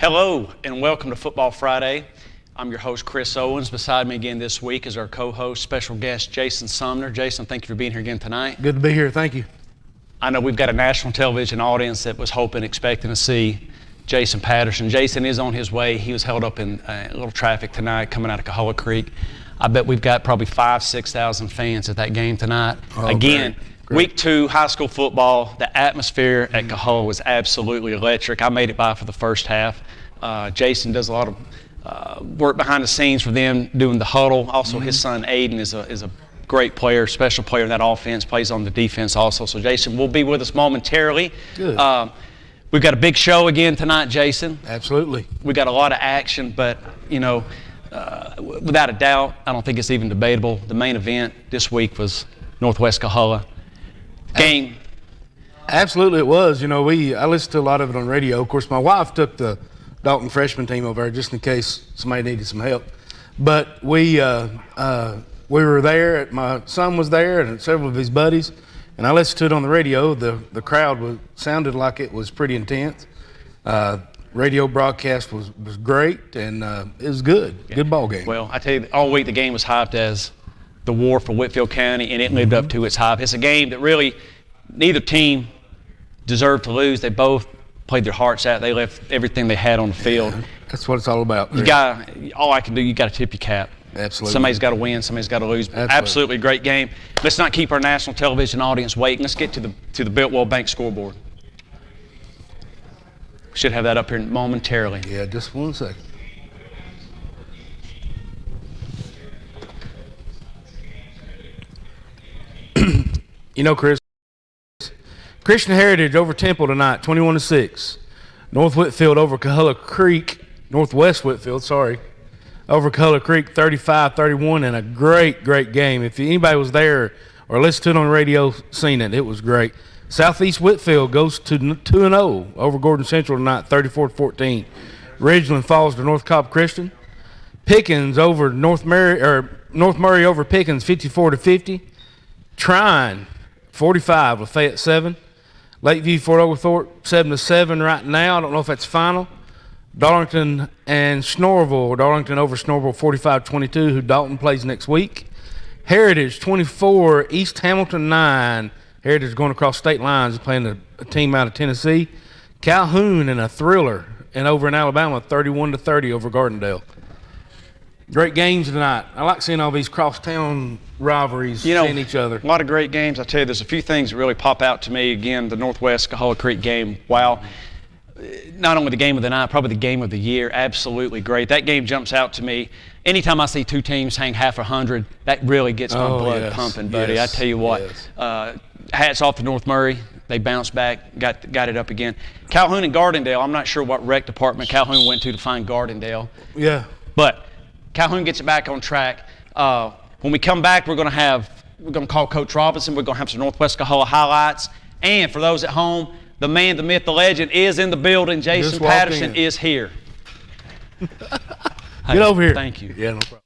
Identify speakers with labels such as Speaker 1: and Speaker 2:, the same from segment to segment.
Speaker 1: Hello and welcome to Football Friday. I'm your host, Chris Owens. Beside me again this week is our co-host, special guest, Jason Sumner. Jason, thank you for being here again tonight.
Speaker 2: Good to be here. Thank you.
Speaker 1: I know we've got a national television audience that was hoping, expecting to see Jason Patterson. Jason is on his way. He was held up in a little traffic tonight coming out of Coahulla Creek. I bet we've got probably 5,000-6,000 fans at that game tonight. Again, great. Week 2, high school football. The atmosphere at Coahulla was absolutely electric. I made it by for the first half. Jason does a lot of work behind the scenes for them, doing the huddle. Also, his son Aiden is a great player, special player in that offense, plays on the defense also. So Jason will be with us momentarily.
Speaker 2: Good.
Speaker 1: We've got a big show again tonight, Jason.
Speaker 2: Absolutely.
Speaker 1: We got a lot of action, but without a doubt, I don't think it's even debatable. The main event this week was Northwest Coahulla game.
Speaker 2: Absolutely, it was. I listened to a lot of it on radio. Of course, my wife took the Dalton freshman team over there just in case somebody needed some help. But we were there. My son was there and several of his buddies, and I listened to it on the radio. The crowd sounded like it was pretty intense. Radio broadcast was great, and it was good. Yeah. Good ball game.
Speaker 1: Well, I tell you, all week the game was hyped as the war for Whitfield County, and it lived up to its hype. It's a game that really neither team deserved to lose. They both played their hearts out. They left everything they had on the field.
Speaker 2: Yeah, that's what it's all about.
Speaker 1: All I can do, you got to tip your cap.
Speaker 2: Absolutely.
Speaker 1: Somebody's got to win. Somebody's got to lose. Absolutely great game. Let's not keep our national television audience waiting. Let's get to the Biltwell Bank scoreboard. Should have that up here momentarily.
Speaker 2: Yeah, just 1 second. Chris, Christian Heritage over Temple tonight, 21-6. North Whitfield over Coahulla Creek, Northwest Whitfield, over Coahulla Creek, 35-31, and a great game. If anybody was there or listened to it on the radio, seen it, it was great. Southeast Whitfield goes to 2-0 over Gordon Central tonight, 34-14. Ridgeland falls to North Cobb Christian. Pickens over North Murray over Pickens, 54-50. Trine 45 with Fayette 7. Lakeview Fort Oglethorpe 7-7 right now. I don't know if that's final. Darlington and Snorville. Darlington over Snorville 45-22, who Dalton plays next week. Heritage 24, East Hamilton 9. Heritage going across state lines, playing a team out of Tennessee. Calhoun in a thriller and over in Alabama 31-30 over Gardendale. Great games tonight. I like seeing all these crosstown rivalries seeing each other.
Speaker 1: A lot of great games. I tell you, there's a few things that really pop out to me. Again, the Northwest Coahulla Creek game, wow. Not only the game of the night, probably the game of the year. Absolutely great. That game jumps out to me. Anytime I see two teams hang half 100, that really gets my blood pumping, buddy.
Speaker 2: Yes.
Speaker 1: I tell you what, hats off to North Murray. They bounced back, got it up again. Calhoun and Gardendale, I'm not sure what rec department Calhoun went to find Gardendale.
Speaker 2: Yeah.
Speaker 1: But Calhoun gets it back on track. When we come back, we're going to call Coach Robinson. We're going to have some Northwest Coahulla highlights. And for those at home, the man, the myth, the legend is in the building. Jason Patterson is here.
Speaker 2: Get over here.
Speaker 1: Thank you.
Speaker 2: Yeah, no problem.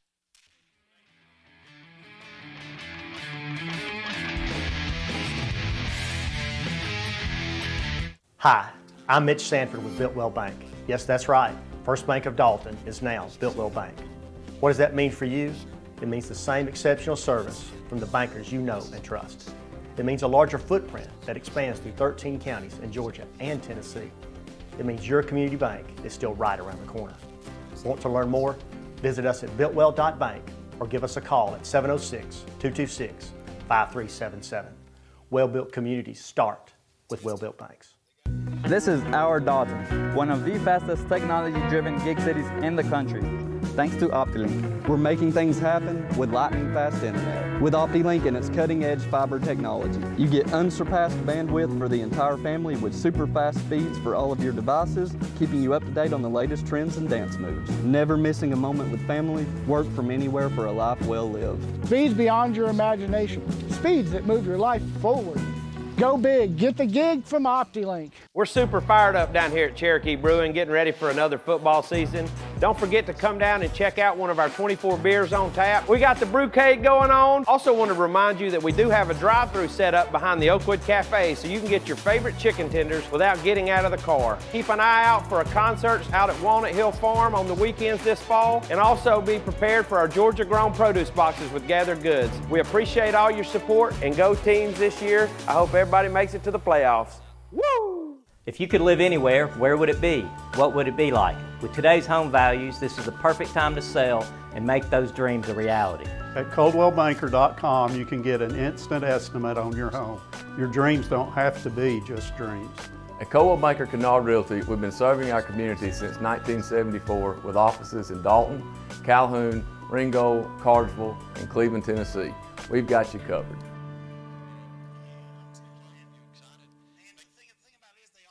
Speaker 3: Hi, I'm Mitch Sanford with Biltwell Bank. Yes, that's right. First Bank of Dalton is now Biltwell Bank. What does that mean for you? It means the same exceptional service from the bankers you know and trust. It means a larger footprint that expands through 13 counties in Georgia and Tennessee. It means your community bank is still right around the corner. Want to learn more? Visit us at biltwell.bank or give us a call at 706-226-5377. Well-built communities start with well-built banks.
Speaker 4: This is our Dalton, one of the fastest technology-driven gig cities in the country. Thanks to OptiLink. We're making things happen with lightning-fast internet. With OptiLink and its cutting-edge fiber technology, you get unsurpassed bandwidth for the entire family with super fast speeds for all of your devices, keeping you up to date on the latest trends and dance moves. Never missing a moment with family, work from anywhere for a life well lived.
Speaker 5: Speeds beyond your imagination. Speeds that move your life forward. Go big. Get the gig from OptiLink.
Speaker 6: We're super fired up down here at Cherokee Brewing, getting ready for another football season. Don't forget to come down and check out one of our 24 beers on tap. We got the brewcade going on. Also want to remind you that we do have a drive-thru set up behind the Oakwood Cafe so you can get your favorite chicken tenders without getting out of the car. Keep an eye out for a concert out at Walnut Hill Farm on the weekends this fall, and also be prepared for our Georgia Grown produce boxes with Gathered Goods. We appreciate all your support, and go teams this year. I hope everybody makes it to the playoffs. Woo!
Speaker 7: If you could live anywhere, where would it be? What would it be like? With today's home values, this is the perfect time to sell and make those dreams a reality.
Speaker 8: At ColdwellBanker.com, you can get an instant estimate on your home. Your dreams don't have to be just dreams.
Speaker 9: At Coldwell Banker Kennard Realty, we've been serving our community since 1974 with offices in Dalton, Calhoun, Ringgold, Cartersville, and Cleveland, Tennessee. We've got you covered.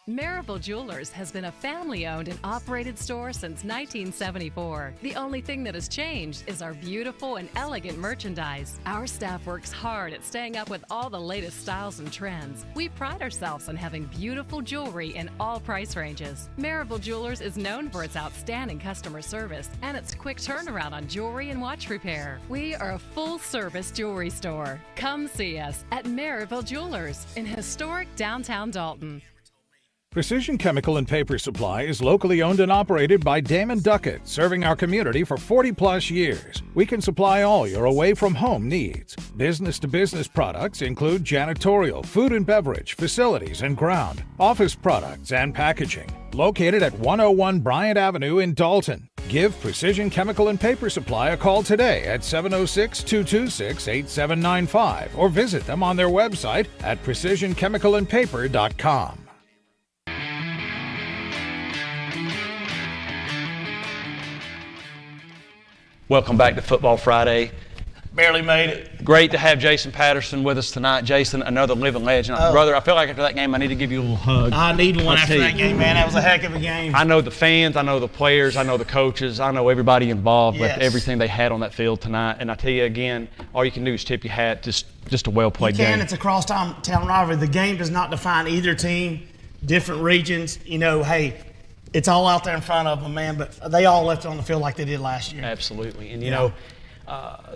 Speaker 10: Maryville Jewelers has been a family-owned and operated store since 1974. The only thing that has changed is our beautiful and elegant merchandise. Our staff works hard at staying up with all the latest styles and trends. We pride ourselves on having beautiful jewelry in all price ranges. Maryville Jewelers is known for its outstanding customer service and its quick turnaround on jewelry and watch repair. We are a full-service jewelry store. Come see us at Maryville Jewelers in historic downtown Dalton.
Speaker 11: Precision Chemical and Paper Supply is locally owned and operated by Damon Duckett, serving our community for 40-plus years. We can supply all your away-from-home needs. Business-to-business products include janitorial, food and beverage, facilities and ground, office products, and packaging. Located at 101 Bryant Avenue in Dalton. Give Precision Chemical and Paper Supply a call today at 706-226-8795 or visit them on their website at precisionchemicalandpaper.com.
Speaker 1: Welcome back to Football Friday.
Speaker 2: Barely made it.
Speaker 1: Great to have Jason Patterson with us tonight. Jason, another living legend. Brother, I feel like after that game I need to give you a little hug.
Speaker 2: I need one after that game, man. That was a heck of a game.
Speaker 1: I know the fans, I know the players, I know the coaches, I know everybody involved with
Speaker 2: Yes.
Speaker 1: everything they had on that field tonight. And I tell you again, all you can do is tip your hat. Just a well-played game.
Speaker 12: It's a cross-town rivalry. The game does not define either team. Different regions, hey, it's all out there in front of them, man, but they all left it on the field like they did last year.
Speaker 1: Absolutely. And, you know,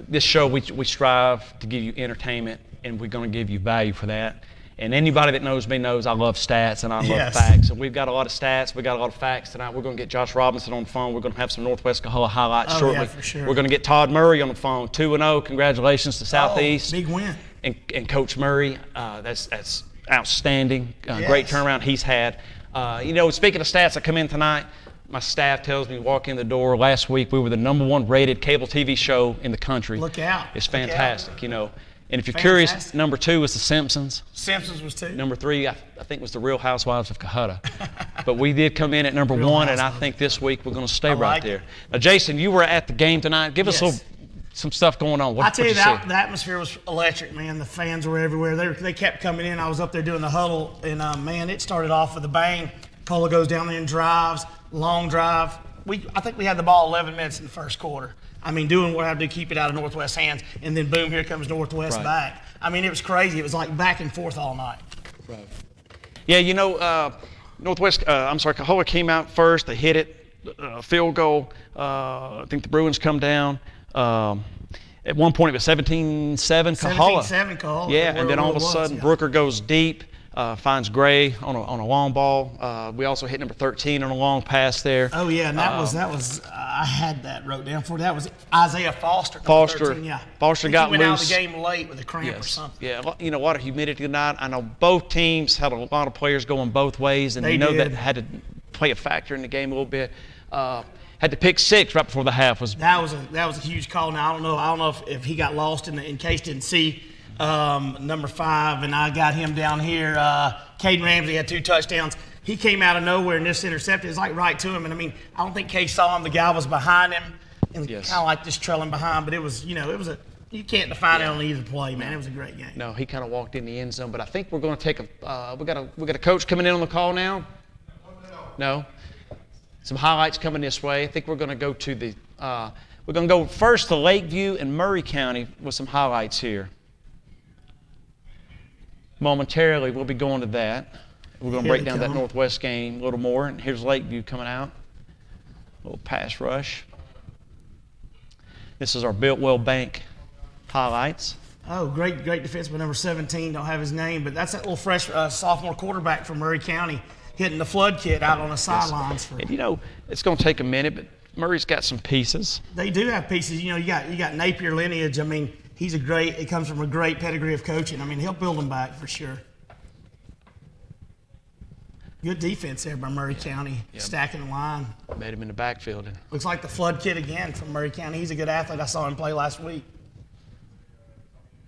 Speaker 1: this show, we strive to give you entertainment, and we're going to give you value for that. And anybody that knows me knows I love stats and I love facts. And we've got a lot of stats. We've got a lot of facts tonight. We're going to get Josh Robinson on the phone. We're going to have some Northwest Coahulla highlights shortly.
Speaker 12: Yeah, for sure.
Speaker 1: We're going to get Todd Murray on the phone, 2-0. Congratulations to Southeast.
Speaker 12: Big win.
Speaker 1: And Coach Murray, that's outstanding. Great turnaround he's had. Speaking of stats, I come in tonight. My staff tells me, walk in the door. Last week, we were the #1 rated cable TV show in the country.
Speaker 12: Look out.
Speaker 1: It's fantastic, And if you're curious, number 2 was The Simpsons.
Speaker 12: Simpsons was 2.
Speaker 1: Number 3, I think, was The Real Housewives of Cohutta. But we did come in at number 1, and I think this week we're going to stay right there. Now, Jason, you were at the game tonight. Give us some stuff going on.
Speaker 12: I tell you, the atmosphere was electric, man. The fans were everywhere. They kept coming in. I was up there doing the huddle, and, man, it started off with a bang. Cola goes down there and drives, long drive. I think we had the ball 11 minutes in the first quarter. I mean, doing what I had to keep it out of Northwest hands, and then boom, here comes Northwest back. I mean, it was crazy. It was like back and forth all night.
Speaker 1: Right. Yeah, Coahulla came out first. They hit it, field goal. I think the Bruins come down. At one point, it was 17-7 Coahulla.
Speaker 12: 17-7 Coahulla.
Speaker 1: Yeah, and then all of a sudden, Brooker goes deep. Finds Gray on a long ball. We also hit number 13 on a long pass there.
Speaker 12: Oh yeah, and that was I had that wrote down for. That was Isaiah Foster.
Speaker 1: Foster
Speaker 12: 13, yeah.
Speaker 1: Foster got
Speaker 12: he went
Speaker 1: loose.
Speaker 12: out of the game late with a cramp or something.
Speaker 1: Yeah, a lot of humidity tonight. I know both teams had a lot of players going both ways, and that had to play a factor in the game a little bit. Had to pick 6 right before the half
Speaker 12: That was a huge call. Now I don't know if he got lost in Case didn't see. Number 5, and I got him down here. Caden Ramsey had 2 touchdowns. He came out of nowhere and this intercepted. It's like right to him. And I mean, I don't think Case saw him. The guy was behind him and kind of like just trailing behind. But it was, you can't define it on either play, man. It was a great game.
Speaker 1: No, he kind of walked in the end zone. But I think we're going to take we got a coach coming in on the call now. No, some highlights coming this way. I think we're going to go to the. We're going to go first to Lakeview and Murray County with some highlights here. Momentarily, we'll be going to that. We're going to break down that Northwest game a little more. And here's Lakeview coming out. little pass rush. This is our Biltwell Bank highlights.
Speaker 12: Oh, great defenseman, number 17. Don't have his name, but that's that little fresh sophomore quarterback from Murray County hitting the flood kit out on the sidelines.
Speaker 1: And you know, it's going to take a minute, but Murray's got some pieces.
Speaker 12: They do have pieces. You know, you got Napier lineage. I mean, he comes from a great pedigree of coaching. I mean, he'll build them back for sure. Good defense there by Murray County, stacking the line.
Speaker 1: Made him in the backfield.
Speaker 12: Looks like the flood kid again from Murray County. He's a good athlete. I saw him play last week.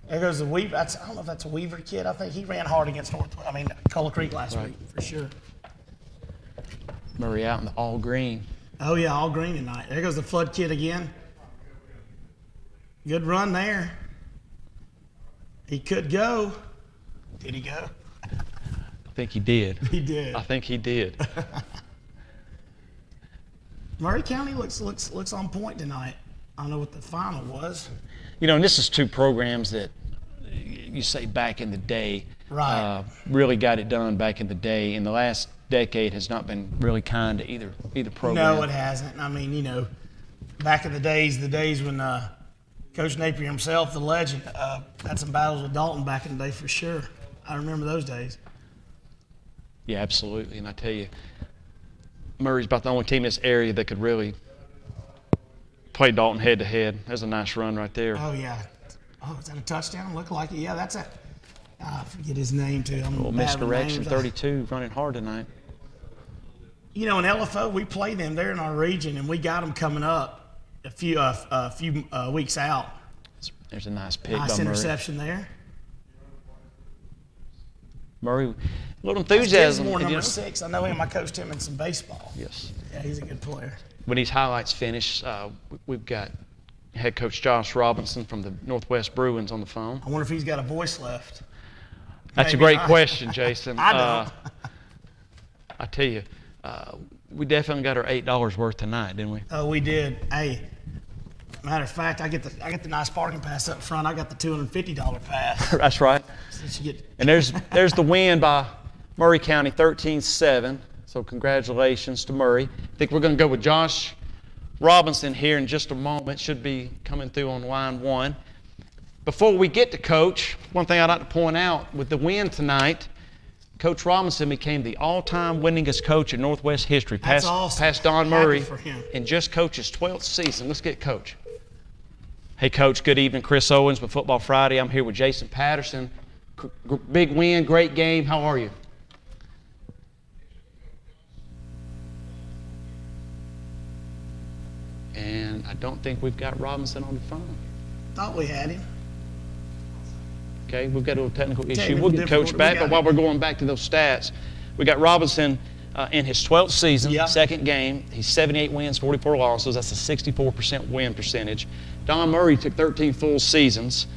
Speaker 12: There goes the Weaver. I don't know if that's a Weaver kid. I think he ran hard against Cola Creek last week for sure.
Speaker 1: Murray out in the all green.
Speaker 12: Oh yeah, all green tonight. There goes the flood kid again. Good run there. He could go. Did he go?
Speaker 1: I think he did.
Speaker 12: He did.
Speaker 1: I think he did.
Speaker 12: Murray County looks on point tonight. I don't know what the final was.
Speaker 1: You know, and this is two programs that you say back in the day,
Speaker 12: right?
Speaker 1: Really got it done back in the day. In the last decade, has not been really kind to either program.
Speaker 12: No, it hasn't. I mean, you know, back in the days when Coach Napier himself, the legend, had some battles with Dalton back in the day for sure. I remember those days.
Speaker 1: Yeah, absolutely. And I tell you, Murray's about the only team in this area that could really play Dalton head to head. There's a nice run right there.
Speaker 12: Oh yeah. Oh, is that a touchdown? Look like it. Yeah, that's a. I forget his name too. I'm
Speaker 1: a little misdirection. 32 running hard tonight.
Speaker 12: You know, in LFO, we play them. They're in our region, and we got them coming up a few weeks out.
Speaker 1: There's a nice pick.
Speaker 12: Nice interception there.
Speaker 1: Murray, a little enthusiasm.
Speaker 12: More number 6. I know him. I coached him in some baseball.
Speaker 1: Yes.
Speaker 12: Yeah, he's a good player.
Speaker 1: When these highlights finish, we've got head coach Josh Robinson from the Northwest Bruins on the phone.
Speaker 12: I wonder if he's got a voice left.
Speaker 1: That's a great question, Jason.
Speaker 12: I don't.
Speaker 1: I tell you, we definitely got our $8 worth tonight, didn't we?
Speaker 12: Oh, we did. Hey, matter of fact, I get the nice parking pass up front. I got the $250 pass.
Speaker 1: That's right. And there's the win by Murray County, 13-7. So congratulations to Murray. I think we're going to go with Josh Robinson here in just a moment. Should be coming through on line 1. Before we get to Coach, one thing I'd like to point out, with the win tonight, Coach Robinson became the all-time winningest coach in Northwest history.
Speaker 12: That's awesome.
Speaker 1: Past Don Murray
Speaker 12: for him.
Speaker 1: in just Coach's 12th season. Let's get Coach. Hey, Coach, good evening. Chris Owens with Football Friday. I'm here with Jason Patterson. Big win, great game. How are you? And I don't think we've got Robinson on the phone.
Speaker 12: Thought we had him.
Speaker 1: Okay, we've got a little technical issue.
Speaker 12: Technical
Speaker 1: We'll get Coach back, but while we're going back to those stats, we got Robinson in his 12th season, second game. He's 78 wins, 44 losses. That's a 64% win percentage. Don Murray took 13 full seasons,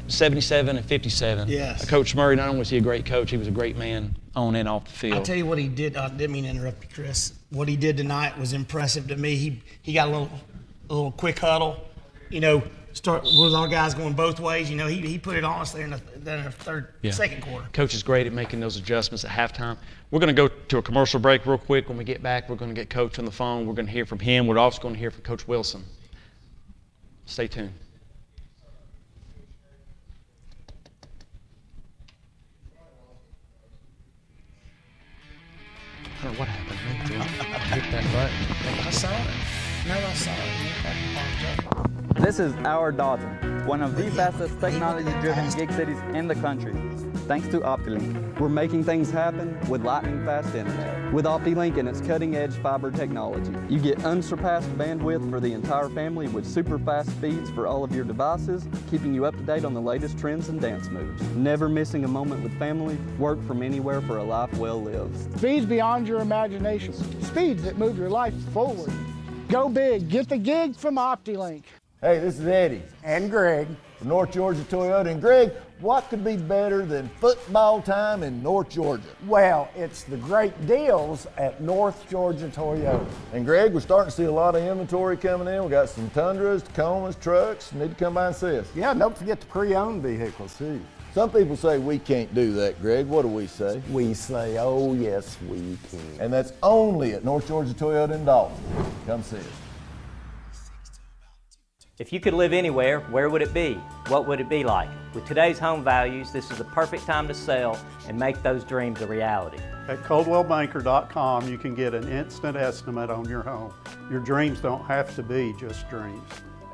Speaker 1: 77 and 57.
Speaker 12: Yes.
Speaker 1: Coach Murray, not only was he a great coach, he was a great man on and off the field.
Speaker 12: I'll tell you what he did. I didn't mean to interrupt you, Chris. What he did tonight was impressive to me. He got a little quick huddle. You know, start with our guys going both ways. You know, he put it on us there in the second quarter.
Speaker 1: Coach is great at making those adjustments at halftime. We're going to go to a commercial break real quick. When we get back, we're going to get Coach on the phone. We're going to hear from him. We're also going to hear from Coach Wilson. Stay tuned. I don't know what happened. I hit that button.
Speaker 12: I saw it. No, I saw it.
Speaker 4: This is our Dalton, one of the fastest technology-driven gig cities in the country. Thanks to OptiLink, we're making things happen with lightning-fast internet. With OptiLink and its cutting-edge fiber technology, you get unsurpassed bandwidth for the entire family with super-fast speeds for all of your devices, keeping you up to date on the latest trends and dance moves. Never missing a moment with family, work from anywhere for a life well lived.
Speaker 5: Speeds beyond your imagination. Speeds that move your life forward. Go big. Get the gig from OptiLink.
Speaker 13: Hey, this is Eddie and Greg from North Georgia Toyota. And Greg, What could be better than football time in North Georgia?
Speaker 14: Well, it's the great deals at North Georgia Toyota.
Speaker 13: And Greg, we're starting to see a lot of inventory coming in. We got some Tundras, Tacomas, trucks. Need to come by and see us.
Speaker 14: Yeah, don't forget the pre-owned vehicles too.
Speaker 13: Some people say we can't do that, Greg. What do we say?
Speaker 14: We say, oh yes, we can.
Speaker 13: And that's only at North Georgia Toyota in Dalton. Come see us.
Speaker 7: If you could live anywhere, where would it be? What would it be like? With today's home values, this is the perfect time to sell and make those dreams a reality.
Speaker 8: At ColdwellBanker.com, you can get an instant estimate on your home. Your dreams don't have to be just dreams.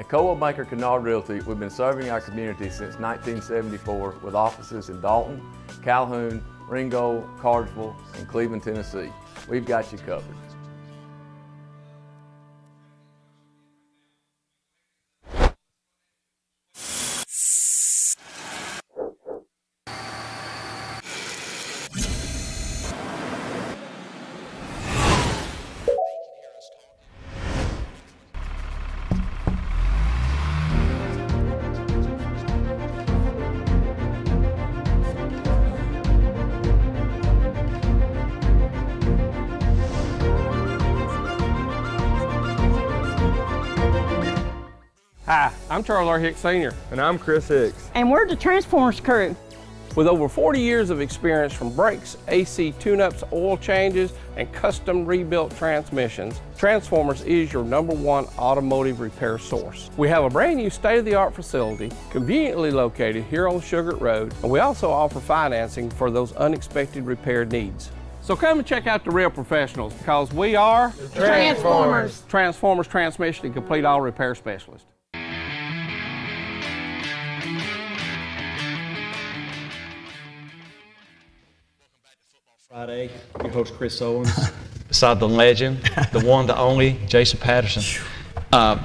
Speaker 9: At Coldwell Banker Kennard Realty, we've been serving our community since 1974 with offices in Dalton, Calhoun, Ringgold, Cartersville, and Cleveland, Tennessee. We've got you covered.
Speaker 6: Hi, I'm Charles R. Hicks Sr.
Speaker 15: And I'm Chris Hicks.
Speaker 16: And we're the Transformers crew.
Speaker 6: With over 40 years of experience from brakes, AC tune-ups, oil changes, and custom rebuilt transmissions, Transformers is your #1 automotive repair source. We have a brand new state-of-the-art facility conveniently located here on Sugar Road, and we also offer financing for those unexpected repair needs. So come and check out the real professionals because we are
Speaker 16: Transformers.
Speaker 6: Transformers Transmission and Complete Auto Repair Specialist.
Speaker 1: Friday, your host Chris Owens, beside the legend, the one, the only, Jason Patterson. I'd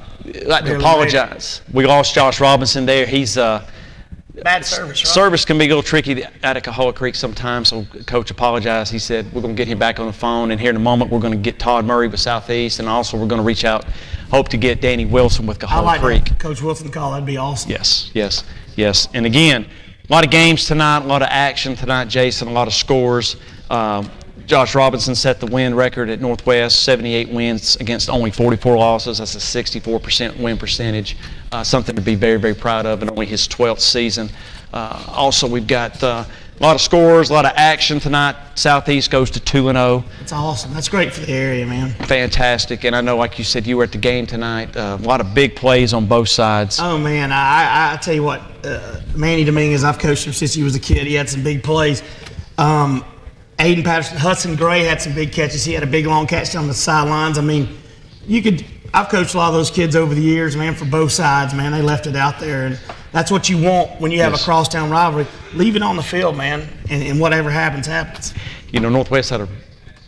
Speaker 1: like to apologize. We lost Josh Robinson there. He's
Speaker 12: Bad service, right?
Speaker 1: Service can be a little tricky out at Cahola Creek sometimes, so Coach apologized. He said we're going to get him back on the phone, and here in a moment we're going to get Todd Murray with Southeast, and also we're going to reach out, hope to get Danny Wilson with Cahola Creek.
Speaker 12: Coach Wilson call, that'd be awesome.
Speaker 1: Yes, yes, yes. And again, a lot of games tonight, a lot of action tonight, Jason, a lot of scores. Josh Robinson set the win record at Northwest, 78 wins against only 44 losses. That's a 64% win percentage. Something to be very, very proud of in only his 12th season. Also, we've got a lot of scores, a lot of action tonight. Southeast goes to 2-0.
Speaker 12: That's awesome. That's great for the area, man.
Speaker 1: Fantastic. And I know, like you said, you were at the game tonight. A lot of big plays on both sides.
Speaker 12: Oh, man. I tell you what, Manny Dominguez, I've coached him since he was a kid. He had some big plays. Aiden Patterson, Hudson Gray had some big catches. He had a big long catch down the sidelines. I mean, I've coached a lot of those kids over the years, man, for both sides, man. They left it out there, and that's what you want when you have a crosstown rivalry. Leave it on the field, man, and whatever happens, happens.
Speaker 1: You know, Northwest had a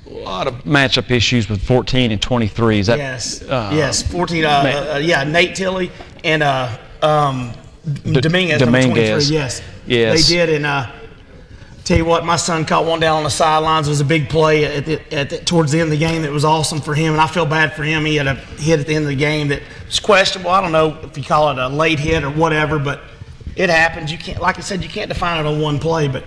Speaker 1: lot of matchup issues with 14 and 23. Is that?
Speaker 12: Yes, yes, 14, Nate Tilley and Dominguez, number 23, yes. They did, and tell you what, my son caught one down on the sidelines. It was a big play towards the end of the game that was awesome for him, and I feel bad for him. He had a hit at the end of the game that was questionable. I don't know if you call it a late hit or whatever, but it happens. You can't, like I said, you can't define it on one play. But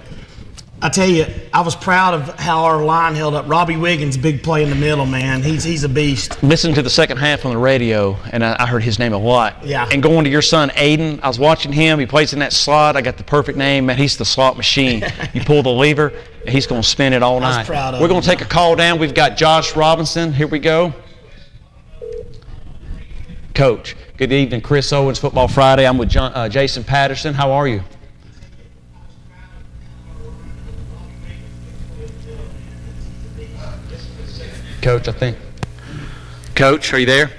Speaker 12: I tell you, I was proud of how our line held up. Robbie Wiggins, big play in the middle, man. He's a beast.
Speaker 1: Listening to the second half on the radio, and I heard his name a lot.
Speaker 12: Yeah.
Speaker 1: And going to your son, Aiden, I was watching him. He plays in that slot. I got the perfect name, man. He's the slot machine. You pull the lever, he's going to spin it all night.
Speaker 12: I was proud of
Speaker 1: We're going
Speaker 12: him.
Speaker 1: to take a call down. We've got Josh Robinson. Here we go. Coach, good evening. Chris Owens, Football Friday. I'm with Jason Patterson. How are you? Coach, I think. Coach, are you there?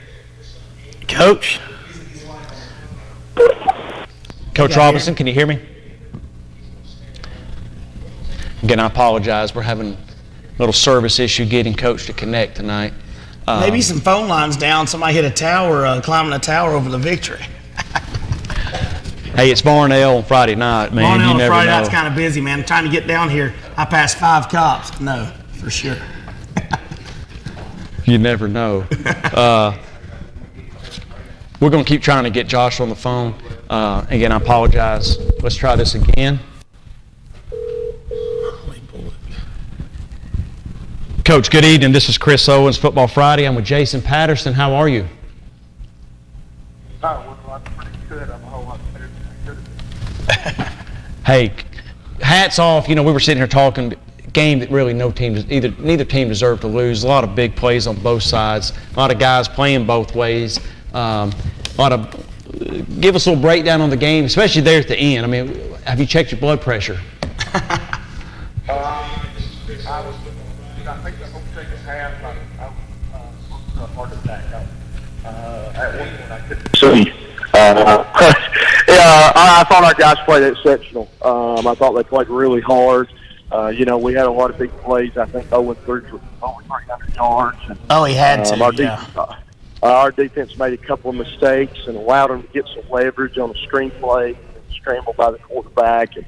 Speaker 12: Coach?
Speaker 1: Coach Robinson, can you hear me? Again, I apologize. We're having a little service issue getting Coach to connect tonight.
Speaker 12: Maybe some phone lines down. Somebody hit a tower, climbing a tower over the Victory.
Speaker 1: Hey, it's Barnell on Friday night, man.
Speaker 12: Barnell
Speaker 1: You
Speaker 12: on
Speaker 1: never
Speaker 12: Friday
Speaker 1: know.
Speaker 12: night's kind of busy, man. I'm trying to get down here. I passed 5 cops. No, for sure.
Speaker 1: You never know. We're going to keep trying to get Josh on the phone. Again, I apologize. Let's try this again. Coach, good evening. This is Chris Owens, Football Friday. I'm with Jason Patterson. How are you? Hey, hats off. You know, we were sitting here talking, game that really neither team deserved to lose. A lot of big plays on both sides. A lot of guys playing both ways. Give us a little breakdown on the game, especially there at the end. I mean, have you checked your blood pressure?
Speaker 15: I think the whole second half, I was a heart attack. At one point, I couldn't see. I thought our guys played exceptional. I thought they played really hard. You know, we had a lot of big plays. I think Owen threw for over 300 yards. And,
Speaker 12: he had to,
Speaker 15: our defense made a couple of mistakes and allowed them to get some leverage on a screen play and scrambled by the quarterback. And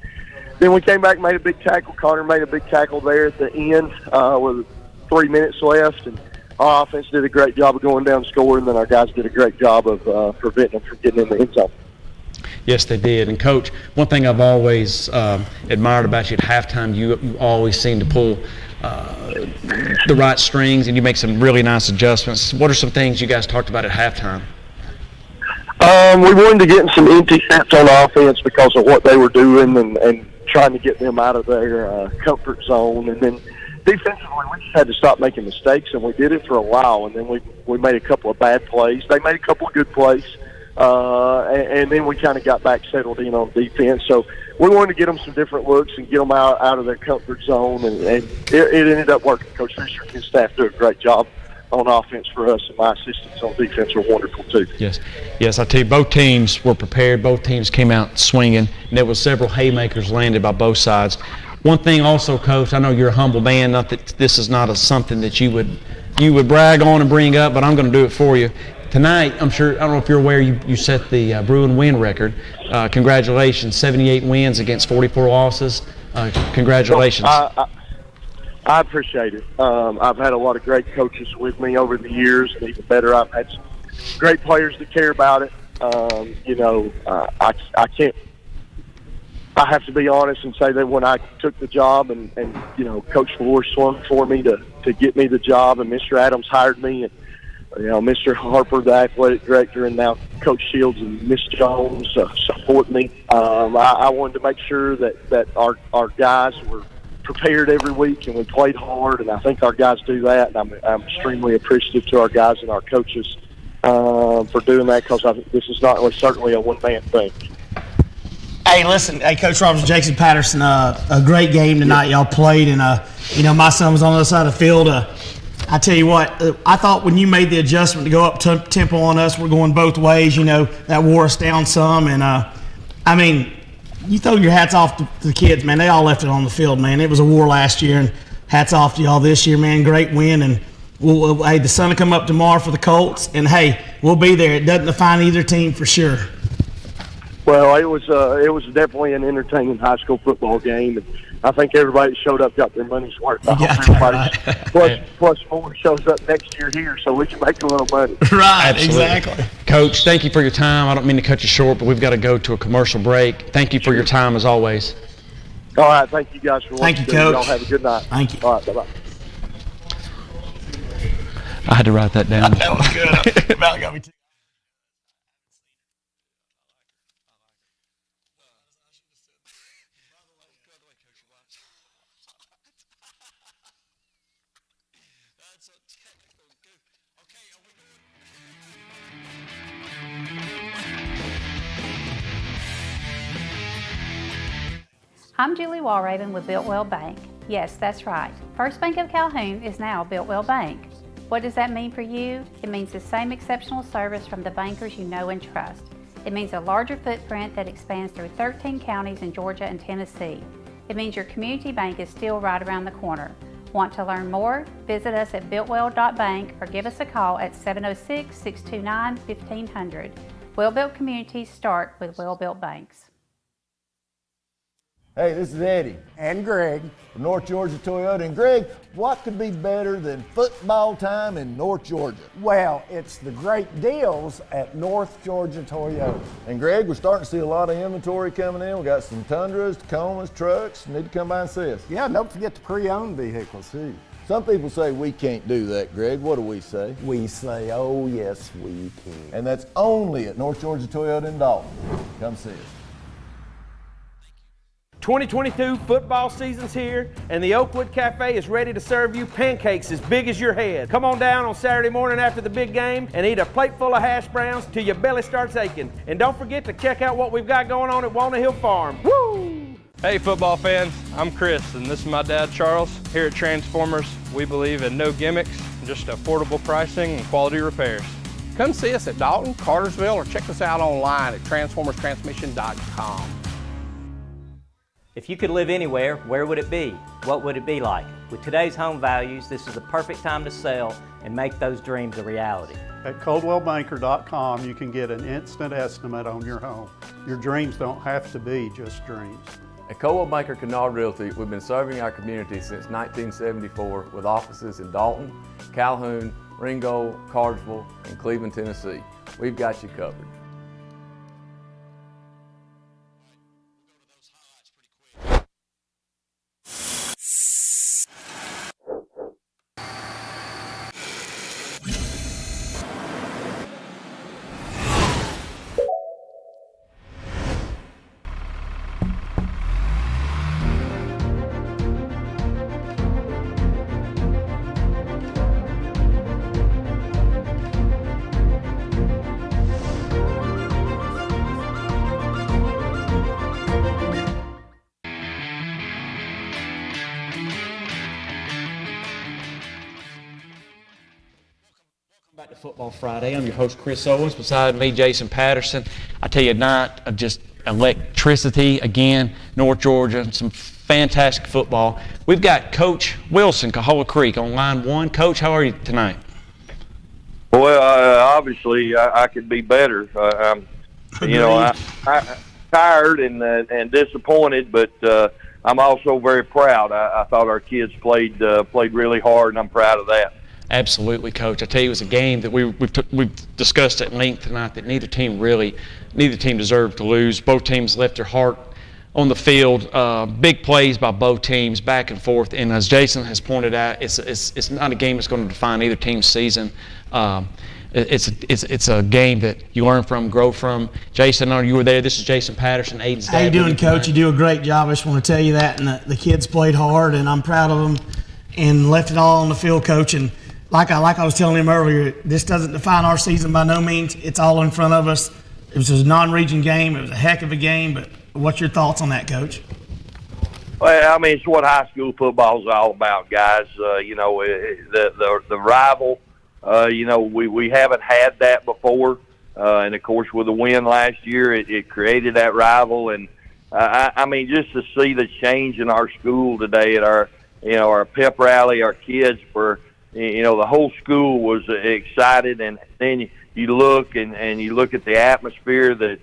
Speaker 15: then we came back and made a big tackle. Connor made a big tackle there at the end with 3 minutes left. And our offense did a great job of going down and scoring, and then our guys did a great job of preventing them from getting in the end zone.
Speaker 1: Yes, they did. And, Coach, one thing I've always admired about you at halftime, you always seem to pull the right strings, and you make some really nice adjustments. What are some things you guys talked about at halftime?
Speaker 15: We wanted to get in some empty sets on offense because of what they were doing and trying to get them out of their comfort zone. And then defensively, we just had to stop making mistakes, and we did it for a while. And then we made a couple of bad plays. They made a couple of good plays. And then we kind of got back settled in on defense. So we wanted to get them some different looks and get them out of their comfort zone, and it ended up working. Coach Fisher and his staff do a great job on offense for us, and my assistants on defense were wonderful too.
Speaker 1: Yes, I tell you, both teams were prepared. Both teams came out swinging, and there was several haymakers landed by both sides. One thing also, Coach, I know you're a humble man. Not that this is not something that you would brag on and bring up, but I'm going to do it for you. Tonight, I don't know if you're aware, you set the Bruin win record. Congratulations, 78 wins against 44 losses. Congratulations.
Speaker 15: I appreciate it. I've had a lot of great coaches with me over the years, and even better, I've had some great players that care about it. I have to be honest and say that when I took the job and Coach Floor swung for me to get me the job, and Mr. Adams hired me, and Mr. Harper, the athletic director, and now Coach Shields and Miss Jones support me. I wanted to make sure that our guys were prepared every week and we played hard, and I think our guys do that. And I'm extremely appreciative to our guys and our coaches for doing that, because this is not certainly a one-man thing.
Speaker 12: Hey, listen, Coach Roberts, Jason Patterson, a great game tonight y'all played, and my son was on the other side of the field. I tell you what, I thought when you made the adjustment to go up tempo on us, we're going both ways. That wore us down some, and you throw your hats off to the kids, man. They all left it on the field, man. It was a war last year, and hats off to y'all this year, man. Great win, and hey, the sun will come up tomorrow for the Colts, and hey, we'll be there. It doesn't define either team for sure.
Speaker 15: Well, it was definitely an entertaining high school football game, and I think everybody that showed up got their money's worth. I hope everybody plus more shows up next year here, so we can make a little money.
Speaker 12: Right,
Speaker 1: Absolutely.
Speaker 12: Exactly.
Speaker 1: Coach, thank you for your time. I don't mean to cut you short, but we've got to go to a commercial break. Thank you for your time as always.
Speaker 15: All right, thank you guys for watching.
Speaker 12: Thank you, Coach.
Speaker 15: Y'all have a good night.
Speaker 12: Thank you.
Speaker 15: All right, bye-bye.
Speaker 1: I had to write that down.
Speaker 12: That was good. About got me too.
Speaker 17: I'm Julie Walraven with Builtwell Bank. Yes, that's right. First Bank of Calhoun is now Builtwell Bank. What does that mean for you? It means the same exceptional service from the bankers you know and trust. It means a larger footprint that expands through 13 counties in Georgia and Tennessee. It means your community bank is still right around the corner. Want to learn more? Visit us at builtwell.bank or give us a call at 706-629-1500. Well-built communities start with well-built banks.
Speaker 13: Hey, this is Eddie.
Speaker 14: And Greg.
Speaker 13: From North Georgia Toyota. And Greg, what could be better than football time in North Georgia?
Speaker 14: Well, it's the great deals at North Georgia Toyota.
Speaker 13: And Greg, we're starting to see a lot of inventory coming in. We got some Tundras, Tacomas, trucks. Need to come by and see us.
Speaker 14: Yeah, don't forget the pre-owned vehicles too.
Speaker 13: Some people say we can't do that, Greg. What do we say?
Speaker 14: We say, oh yes, we can.
Speaker 13: And that's only at North Georgia Toyota in Dalton. Come see us.
Speaker 6: 2022 football season's here, and the Oakwood Cafe is ready to serve you pancakes as big as your head. Come on down on Saturday morning after the big game and eat a plate full of hash browns till your belly starts aching. And don't forget to check out what we've got going on at Walnut Hill Farm. Woo!
Speaker 18: Hey football fans, I'm Chris and this is my dad Charles. Here at Transformers, we believe in no gimmicks, just affordable pricing and quality repairs.
Speaker 19: Come see us at Dalton, Cartersville, or check us out online at transformerstransmission.com.
Speaker 7: If you could live anywhere, where would it be? What would it be like? With today's home values, this is the perfect time to sell and make those dreams a reality.
Speaker 8: At ColdwellBanker.com, you can get an instant estimate on your home. Your dreams don't have to be just dreams.
Speaker 9: At Coldwell Banker Kennard Realty, we've been serving our community since 1974 with offices in Dalton, Calhoun, Ringgold, Cartersville, and Cleveland, Tennessee. We've got you covered.
Speaker 1: Back to Football Friday. I'm your host, Chris Owens. Beside me, Jason Patterson. I tell you, a night of just electricity again, North Georgia, some fantastic football. We've got Coach Wilson, Cahola Creek, on line one. Coach, how are you tonight?
Speaker 15: Well, obviously, I could be better. I'm tired and disappointed, but I'm also very proud. I thought our kids played really hard, and I'm proud of that.
Speaker 1: Absolutely, Coach. I tell you, it was a game that we've discussed at length tonight that neither team deserved to lose. Both teams left their heart on the field. Big plays by both teams, back and forth. And as Jason has pointed out, it's not a game that's going to define either team's season. It's a game that you learn from, grow from. Jason, I know you were there. This is Jason Patterson, Aiden's dad.
Speaker 12: How you doing, Coach? You do a great job. I just want to tell you that. And the kids played hard, and I'm proud of them and left it all on the field, Coach. And like I was telling him earlier, this doesn't define our season by no means. It's all in front of us. It was a non-region game. It was a heck of a game. But what's your thoughts on that, Coach?
Speaker 15: Well, I mean, it's what high school football is all about, guys. The rival. We haven't had that before, and of course, with the win last year, it created that rival. And I mean, just to see the change in our school today at our pep rally, our kids were. The whole school was excited, and then you look and you look at the atmosphere that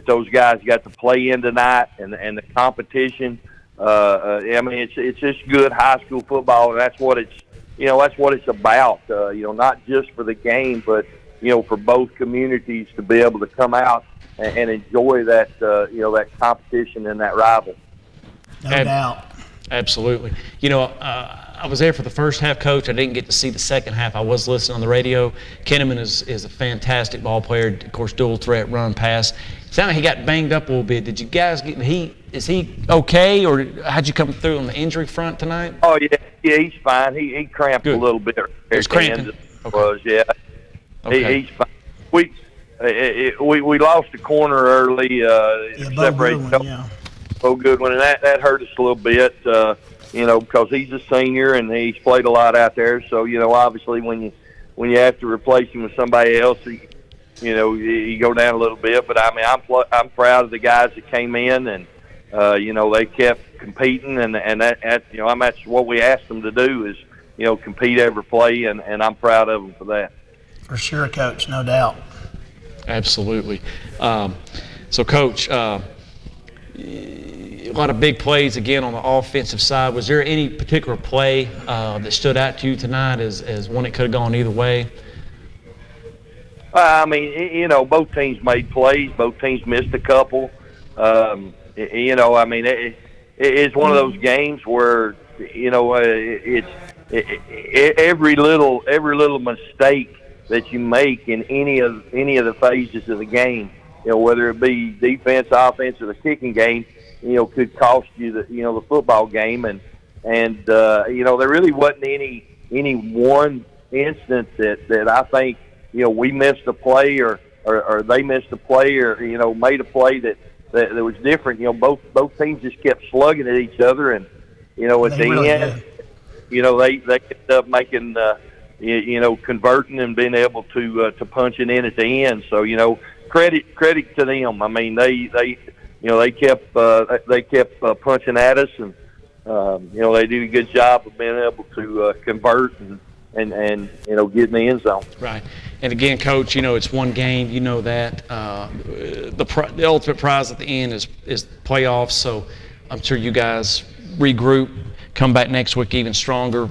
Speaker 15: those guys got to play in tonight, and the competition. I mean, it's just good high school football, and that's what it's about. Not just for the game, but for both communities to be able to come out and enjoy that that competition and that rival.
Speaker 12: No doubt.
Speaker 1: Absolutely. I was there for the first half, Coach. I didn't get to see the second half. I was listening on the radio. Kenneman is a fantastic ball player. Of course, dual threat, run, pass. It sounded like he got banged up a little bit. Did you guys is he okay, or how'd you come through on the injury front tonight?
Speaker 15: Oh yeah, he's fine. He cramped a little bit.
Speaker 1: It was cramping.
Speaker 15: Yeah.
Speaker 1: Okay.
Speaker 15: He's fine. We lost the corner early. Separated. Bo Goodwin, and that hurt us a little bit. Because he's a senior and he's played a lot out there. So, obviously when you have to replace him with somebody else, you go down a little bit. But I mean, I'm proud of the guys that came in, and they kept competing, and that's what we asked them to do is compete every play, and I'm proud of them for that.
Speaker 12: For sure, Coach, no doubt.
Speaker 1: Absolutely. So, Coach. a lot of big plays again on the offensive side. Was there any particular play that stood out to you tonight as one that could have gone either way?
Speaker 15: I mean, you know, both teams made plays. Both teams missed a couple. You know, I mean, it's one of those games where, you know, every little mistake that you make in any of the phases of the game, you know, whether it be defense, offense, or the kicking game, you know, could cost you the football game. And you know, there really wasn't any one instance that I think, you know, we missed a play or they missed a play or, you know, made a play that was different. You know, both teams just kept slugging at each other, and, you know, at the end, you know, they ended up making, you know, converting and being able to punch it in at the end. So, you know, credit to them. I mean, they you know, they kept punching at us, and you know, they did a good job of being able to convert and you know, get in the end zone.
Speaker 1: Right. And again, Coach, you know, it's one game. You know that the ultimate prize at the end is playoffs. So I'm sure you guys regroup, come back next week even stronger.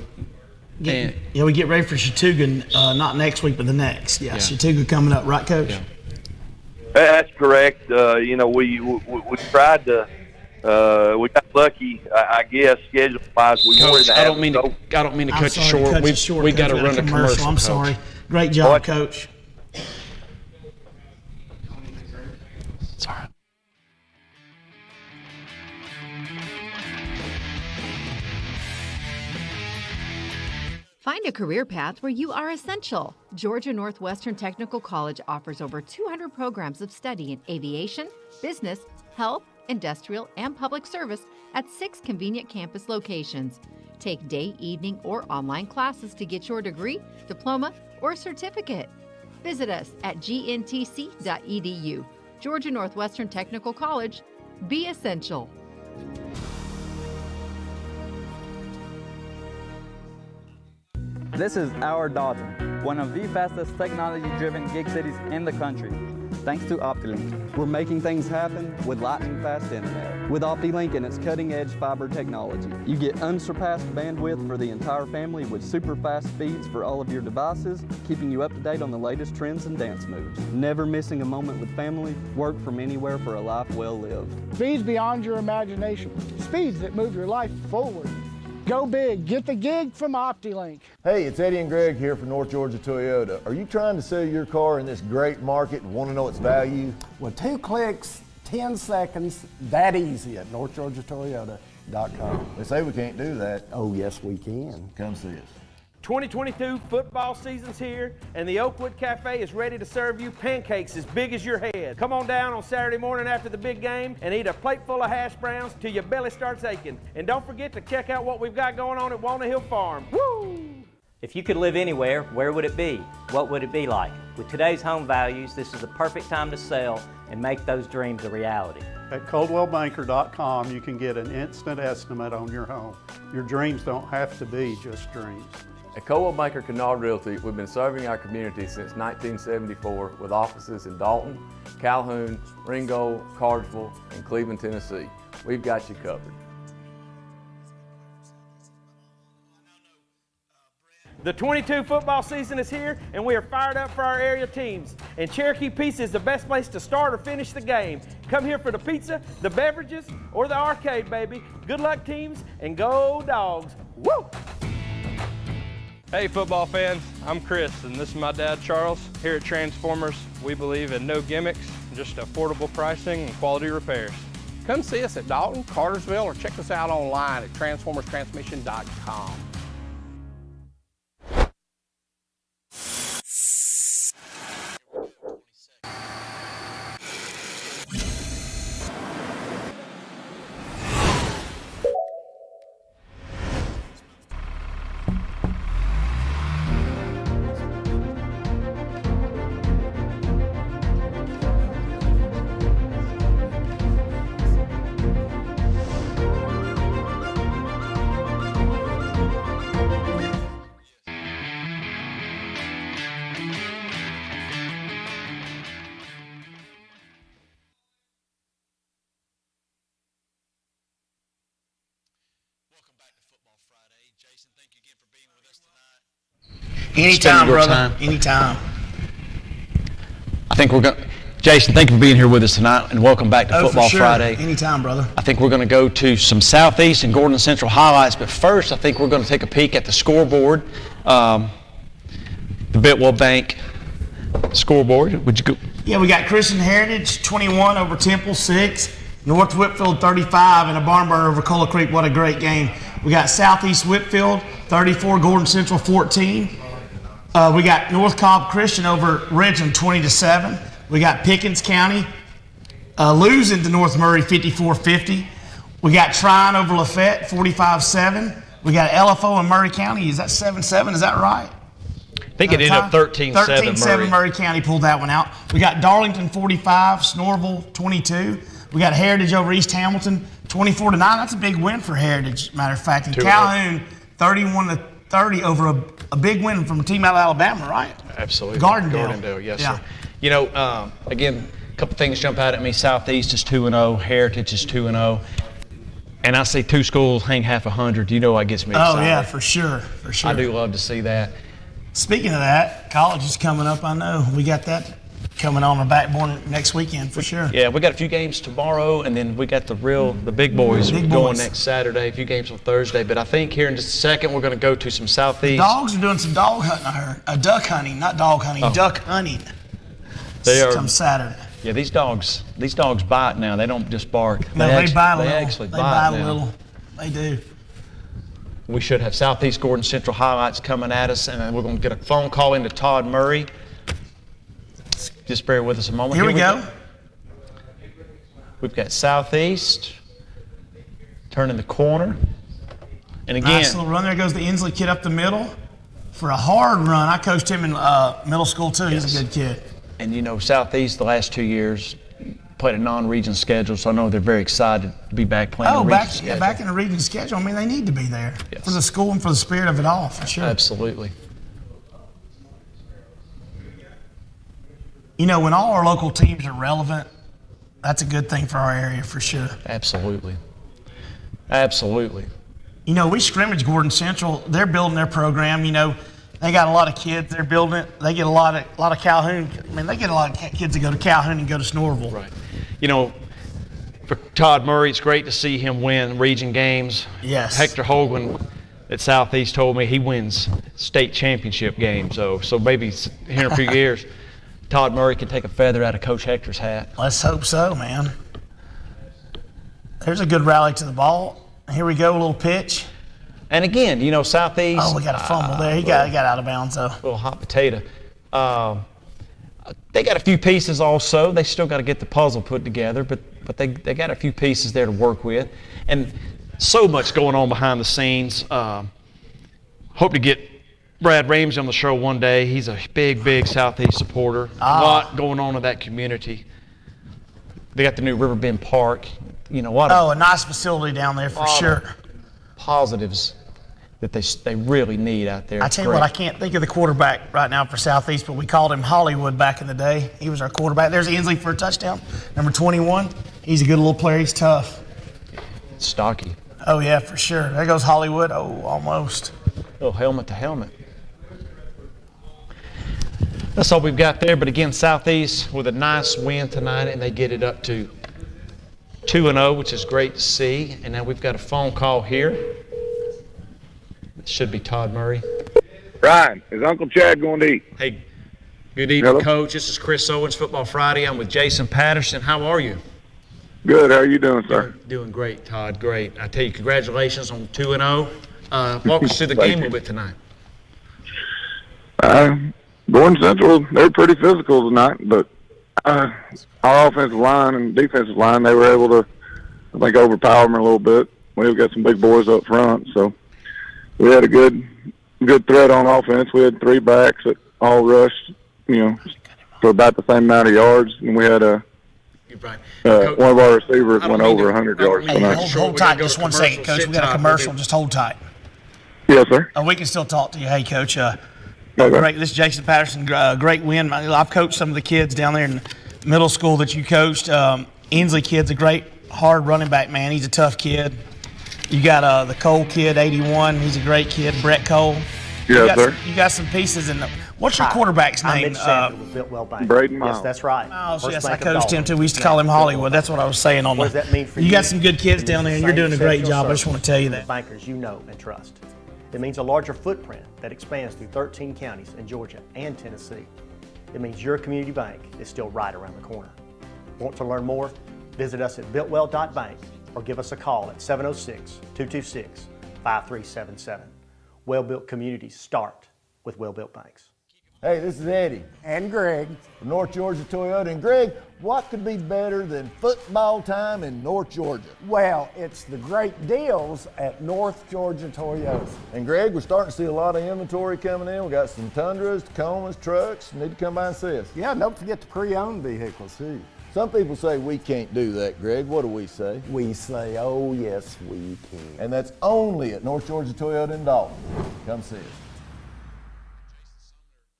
Speaker 12: Yeah, we get ready for Chattooga, not next week, but the next. Yeah, Chattooga coming up, right, Coach?
Speaker 15: Yeah. That's correct. You know, we tried to. We got lucky, I guess, schedule-wise.
Speaker 1: Coach, I don't mean to cut you short. We got to run a commercial.
Speaker 12: I'm sorry. Great job, Coach.
Speaker 1: Sorry.
Speaker 20: Find a career path where you are essential. Georgia Northwestern Technical College offers over 200 programs of study in aviation, business, health, industrial, and public service at 6 convenient campus locations. Take day, evening, or online classes to get your degree, diploma, or certificate. Visit us at gntc.edu. Georgia Northwestern Technical College. Be essential.
Speaker 4: This is our Dodge, one of the fastest technology-driven gig cities in the country. Thanks to OptiLink, we're making things happen with lightning-fast internet. With OptiLink and its cutting-edge fiber technology, you get unsurpassed bandwidth for the entire family with super-fast speeds for all of your devices, keeping you up to date on the latest trends and dance moves. Never missing a moment with family, work from anywhere for a life well lived.
Speaker 5: Speeds beyond your imagination. Speeds that move your life forward. Go big. Get the gig from OptiLink.
Speaker 13: Hey, it's Eddie and Greg here from North Georgia Toyota. Are you trying to sell your car in this great market and want to know its value?
Speaker 14: Well, 2 clicks, 10 seconds, that easy at NorthGeorgiaToyota.com.
Speaker 13: They say we can't do that.
Speaker 14: Oh, yes, we can.
Speaker 13: Come see us.
Speaker 6: 2022 football season's here, and the Oakwood Cafe is ready to serve you pancakes as big as your head. Come on down on Saturday morning after the big game and eat a plate full of hash browns till your belly starts aching. And don't forget to check out what we've got going on at Walnut Hill Farm. Woo!
Speaker 7: If you could live anywhere, where would it be? What would it be like? With today's home values, this is the perfect time to sell and make those dreams a reality.
Speaker 8: At ColdwellBanker.com, you can get an instant estimate on your home. Your dreams don't have to be just dreams.
Speaker 9: At Coldwell Banker Kennard Realty, we've been serving our community since 1974 with offices in Dalton, Calhoun, Ringgold, Cartersville, and Cleveland, Tennessee. We've got you covered.
Speaker 6: The 22 football season is here, and we are fired up for our area teams. And Cherokee Pizza is the best place to start or finish the game. Come here for the pizza, the beverages, or the arcade, baby. Good luck, teams, and go Dogs. Woo!
Speaker 18: Hey football fans, I'm Chris and this is my dad Charles. Here at Transformers, we believe in no gimmicks, just affordable pricing and quality repairs.
Speaker 19: Come see us at Dalton, Cartersville, or check us out online at TransformersTransmission.com.
Speaker 12: Anytime,
Speaker 1: your
Speaker 12: brother.
Speaker 1: time.
Speaker 12: Anytime.
Speaker 1: I think we're going to, Jason, thank you for being here with us tonight, and welcome back to Football
Speaker 12: for sure.
Speaker 1: Friday.
Speaker 12: Anytime, brother.
Speaker 1: I think we're going to go to some Southeast and Gordon Central highlights, but first I think we're going to take a peek at the scoreboard. The Biltwell Bank scoreboard. Would you go?
Speaker 12: Yeah, we got Christian Heritage 21 over Temple 6, North Whitfield 35, and a barn burner over Cola Creek. What a great game. We got Southeast Whitfield 34, Gordon Central 14. We got North Cobb Christian over Ridgeland 20-7. We got Pickens County losing to North Murray 54-50. We got Tryon over Lafayette 45-7. We got LFO in Murray County. Is that 7-7? Is that right?
Speaker 1: I think it ended up 13-7.
Speaker 12: 13-7 Murray County pulled that one out. We got Darlington 45, Snorville 22. We got Heritage over East Hamilton 24-9. That's a big win for Heritage, matter of fact. And Calhoun 31-30 over a big win from a team out of Alabama, right?
Speaker 1: Absolutely.
Speaker 12: Gardendale.
Speaker 1: Yes,
Speaker 12: Yeah.
Speaker 1: sir. You know, again, a couple things jump out at me. Southeast is 2-0. Heritage is 2-0. And I see two schools hang half 100. You know what gets me excited.
Speaker 12: Oh, yeah, for sure. For sure.
Speaker 1: I do love to see that.
Speaker 12: Speaking of that, college is coming up, I know. We got that coming on our backboard next weekend for sure.
Speaker 1: Yeah, we got a few games tomorrow, and then we got the big boys going next Saturday, a few games on Thursday. But I think here in just a second, we're going to go to some Southeast.
Speaker 12: Dogs are doing some dog hunting, I heard. Duck hunting, not dog hunting, duck hunting.
Speaker 1: They are.
Speaker 12: Come Saturday.
Speaker 1: Yeah, these dogs bite now. They don't just bark.
Speaker 12: No, they bite a little.
Speaker 1: They actually
Speaker 12: They
Speaker 1: bite
Speaker 12: bite a
Speaker 1: now.
Speaker 12: little. They do.
Speaker 1: We should have Southeast Gordon Central highlights coming at us, and then we're going to get a phone call into Todd Murray. Just bear with us a moment.
Speaker 12: Here we go.
Speaker 1: We've got Southeast turning the corner. And again,
Speaker 12: Nice little run. There goes the Inslee kid up the middle for a hard run. I coached him in middle school too. He's a good kid.
Speaker 1: and you know, Southeast the last 2 years played a non-region schedule, so I know they're very excited to be back playing the region schedule.
Speaker 12: Back in the region schedule. I mean, they need to be there for the school and for the spirit of it all, for sure.
Speaker 1: Absolutely.
Speaker 12: You know, when all our local teams are relevant, that's a good thing for our area, for sure.
Speaker 1: Absolutely. Absolutely.
Speaker 12: You know, we scrimmage Gordon Central. They're building their program. You know, they got a lot of kids. They're building it. They get a lot of Calhoun. I mean, they get a lot of kids that go to Calhoun and go to Snorville.
Speaker 1: Right. You know, for Todd Murray, it's great to see him win region games.
Speaker 12: Yes.
Speaker 1: Hector Hogan at Southeast told me he wins state championship games. So maybe here in a few years, Todd Murray can take a feather out of Coach Hector's hat.
Speaker 12: Let's hope so, man. There's a good rally to the ball. Here we go, a little pitch.
Speaker 1: And again, you know, Southeast.
Speaker 12: Oh, we got a fumble there. He got out of bounds, though.
Speaker 1: Little hot potato. They got a few pieces also. They still got to get the puzzle put together, but they got a few pieces there to work with. And so much going on behind the scenes. Hope to get Brad Ramsey on the show one day. He's a big Southeast supporter. A lot going on in that community. They got the new Riverbend Park. You know what?
Speaker 12: A nice facility down there for sure.
Speaker 1: Positives that they really need out there.
Speaker 12: I
Speaker 1: It's
Speaker 12: tell you
Speaker 1: great.
Speaker 12: what, I can't think of the quarterback right now for Southeast, but we called him Hollywood back in the day. He was our quarterback. There's Inslee for a touchdown. Number 21. He's a good little player. He's tough.
Speaker 1: Stocky.
Speaker 12: Oh, yeah, for sure. There goes Hollywood. Oh, almost.
Speaker 1: Little helmet to helmet. That's all we've got there. But again, Southeast with a nice win tonight, and they get it up to 2-0, which is great to see. And now we've got a phone call here. It should be Todd Murray.
Speaker 21: Ryan, is Uncle Chad going to eat?
Speaker 1: Hey, good evening, Coach. This is Chris Owens, Football Friday. I'm with Jason Patterson. How are you?
Speaker 21: Good. How are you doing, sir?
Speaker 1: Doing great, Todd. Great. I tell you, congratulations on 2-0. Walk us through the game a little bit tonight.
Speaker 21: Gordon Central, they were pretty physical tonight, but our offensive line and defensive line, they were able to, I think, overpower them a little bit. We've got some big boys up front, so we had a good threat on offense. We had 3 backs that all rushed, for about the same amount of yards, and we had one of our receivers went over 100 yards tonight.
Speaker 12: Hold tight just 1 second, Coach. We got a commercial. Just hold tight.
Speaker 21: Yes, sir.
Speaker 12: We can still talk to you. Hey, Coach.
Speaker 21: Okay.
Speaker 12: Great. This is Jason Patterson. Great win. I've coached some of the kids down there in middle school that you coached. Inslee kid's a great, hard running back, man. He's a tough kid. You got the Cole kid, 81. He's a great kid, Brett Cole.
Speaker 21: Yes, sir.
Speaker 12: You got some pieces in the. What's your quarterback's
Speaker 3: I'm
Speaker 12: name?
Speaker 3: Mitch Sanford with Biltwell Bank.
Speaker 21: Braden
Speaker 3: Yes,
Speaker 21: Miles.
Speaker 3: that's right.
Speaker 12: Miles,
Speaker 3: First
Speaker 12: yes, I
Speaker 3: Bank of
Speaker 12: coached him
Speaker 3: Dalton.
Speaker 12: too. We used to call him Hollywood. That's what I was saying on
Speaker 3: What
Speaker 12: the.
Speaker 3: does that mean for you?
Speaker 12: You got some good kids down there, and you're
Speaker 3: Same
Speaker 12: doing a great
Speaker 3: exceptional
Speaker 12: job. I just
Speaker 3: service
Speaker 12: want to tell you
Speaker 3: with
Speaker 12: that.
Speaker 3: Bankers you know and trust. It means a larger footprint that expands through 13 counties in Georgia and Tennessee. It means your community bank is still right around the corner. Want to learn more? Visit us at builtwell.bank or give us a call at 706-226-5377. Well-built communities start with well-built banks.
Speaker 13: Hey, this is Eddie.
Speaker 14: And Greg.
Speaker 13: From North Georgia Toyota. And Greg, what could be better than football time in North Georgia?
Speaker 14: Well, it's the great deals at North Georgia Toyota.
Speaker 13: And Greg, we're starting to see a lot of inventory coming in. We got some Tundras, Tacomas, trucks. Need to come by and see us.
Speaker 14: Yeah, don't forget the pre-owned vehicles too.
Speaker 13: Some people say we can't do that, Greg. What do we say?
Speaker 14: We say, oh yes, we can.
Speaker 13: And that's only at North Georgia Toyota in Dalton. Come see us.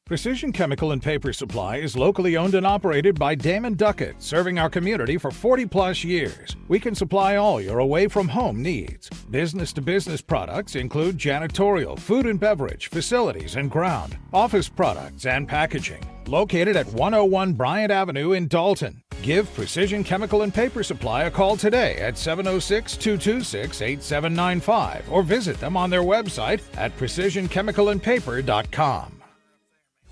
Speaker 11: Precision Chemical and Paper Supply is locally owned and operated by Damon Duckett, serving our community for 40-plus years. We can supply all your away-from-home needs. Business-to-business products include janitorial, food and beverage, facilities and ground, office products, and packaging. Located at 101 Bryant Avenue in Dalton. Give Precision Chemical and Paper Supply a call today at 706-226-8795 or visit them on their website at precisionchemicalandpaper.com.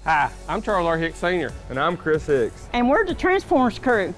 Speaker 18: Hi, I'm Charles R. Hicks Sr.
Speaker 19: And I'm Chris Hicks.
Speaker 16: And we're the Transformers crew.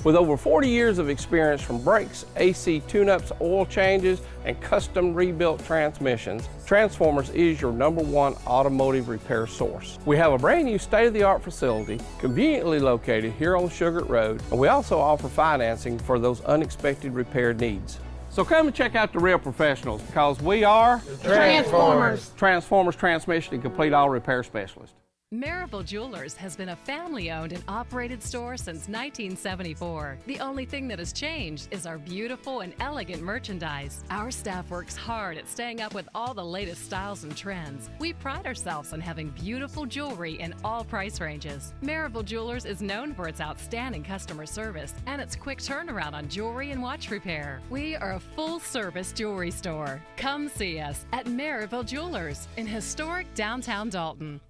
Speaker 18: With over 40 years of experience from brakes, AC tune-ups, oil changes, and custom rebuilt transmissions, Transformers is your #1 automotive repair source. We have a brand new state-of-the-art facility conveniently located here on Sugar Road, and we also offer financing for those unexpected repair needs. So come and check out the real professionals because we are
Speaker 16: Transformers.
Speaker 18: Transformers Transmission and Complete Auto Repair Specialist.
Speaker 10: Maryville Jewelers has been a family-owned and operated store since 1974. The only thing that has changed is our beautiful and elegant merchandise. Our staff works hard at staying up with all the latest styles and trends. We pride ourselves on having beautiful jewelry in all price ranges. Maryville Jewelers is known for its outstanding customer service and its quick turnaround on jewelry and watch repair. We are a full-service jewelry store. Come see us at Maryville Jewelers in historic downtown Dalton.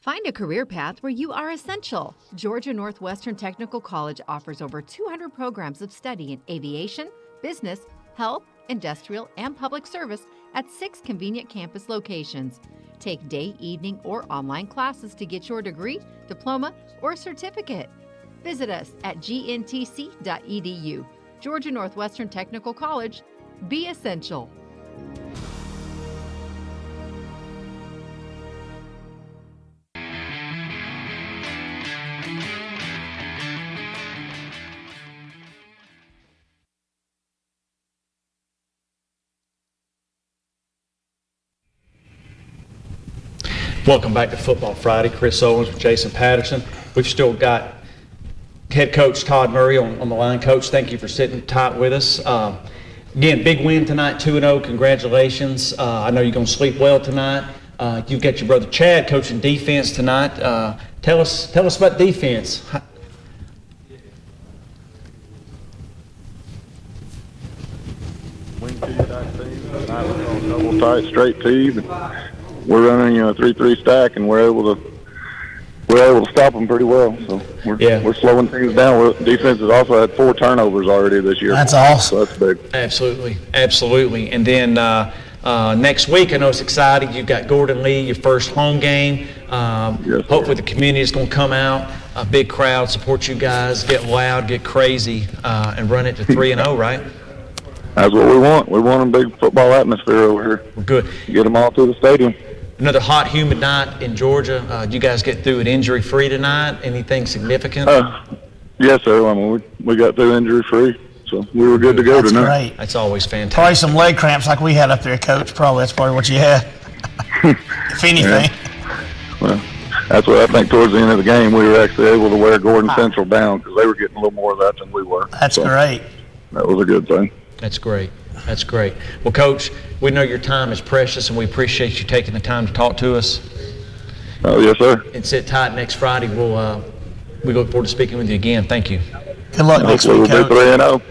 Speaker 20: Find a career path where you are essential. Georgia Northwestern Technical College offers over 200 programs of study in aviation, business, health, industrial, and public service at 6 convenient campus locations. Take day, evening, or online classes to get your degree, diploma, or certificate. Visit us at gntc.edu. Georgia Northwestern Technical College. Be essential.
Speaker 1: Welcome back to Football Friday. Chris Owens with Jason Patterson. We've still got head coach Todd Murray on the line. Coach, thank you for sitting tight with us. Again, big win tonight, 2-0. Congratulations. I know you're going to sleep well tonight. You've got your brother Chad coaching defense tonight. Tell us about defense.
Speaker 21: Wing tee type team. Tonight we're on double tight straight tee. We're running, a 3-3 stack, and we're able to stop them pretty well. So we're slowing things down. Defense has also had 4 turnovers already this year.
Speaker 12: That's awesome.
Speaker 21: So that's big.
Speaker 1: Absolutely. And then next week, I know it's exciting. You've got Gordon Lee, your first home game.
Speaker 21: Yes,
Speaker 1: hopefully the community is going to come out, a big crowd, support you guys, get loud, get crazy, and run it to 3-0, right?
Speaker 21: That's what we want. We want a big football atmosphere over here.
Speaker 1: Good.
Speaker 21: Get them all to the stadium.
Speaker 1: Another hot, humid night in Georgia. Did you guys get through it injury-free tonight? Anything significant?
Speaker 21: Yes, sir. I mean, we got through injury-free, so we were good to go
Speaker 12: That's
Speaker 21: tonight.
Speaker 12: great.
Speaker 1: That's always fantastic.
Speaker 12: Probably some leg cramps like we had up there, Coach. Probably that's probably what you had. If anything.
Speaker 21: Yeah. Well, that's what I think towards the end of the game, we were actually able to wear Gordon Central down because they were getting a little more of that than we were.
Speaker 12: That's great.
Speaker 21: That was a good thing.
Speaker 1: That's great. Well, Coach, we know your time is precious, and we appreciate you taking the time to talk to us.
Speaker 21: Oh, yes, sir.
Speaker 1: And sit tight next Friday. We look forward to speaking with you again. Thank you.
Speaker 12: Good luck next week,
Speaker 21: We'll be
Speaker 12: Coach.
Speaker 21: 3-0.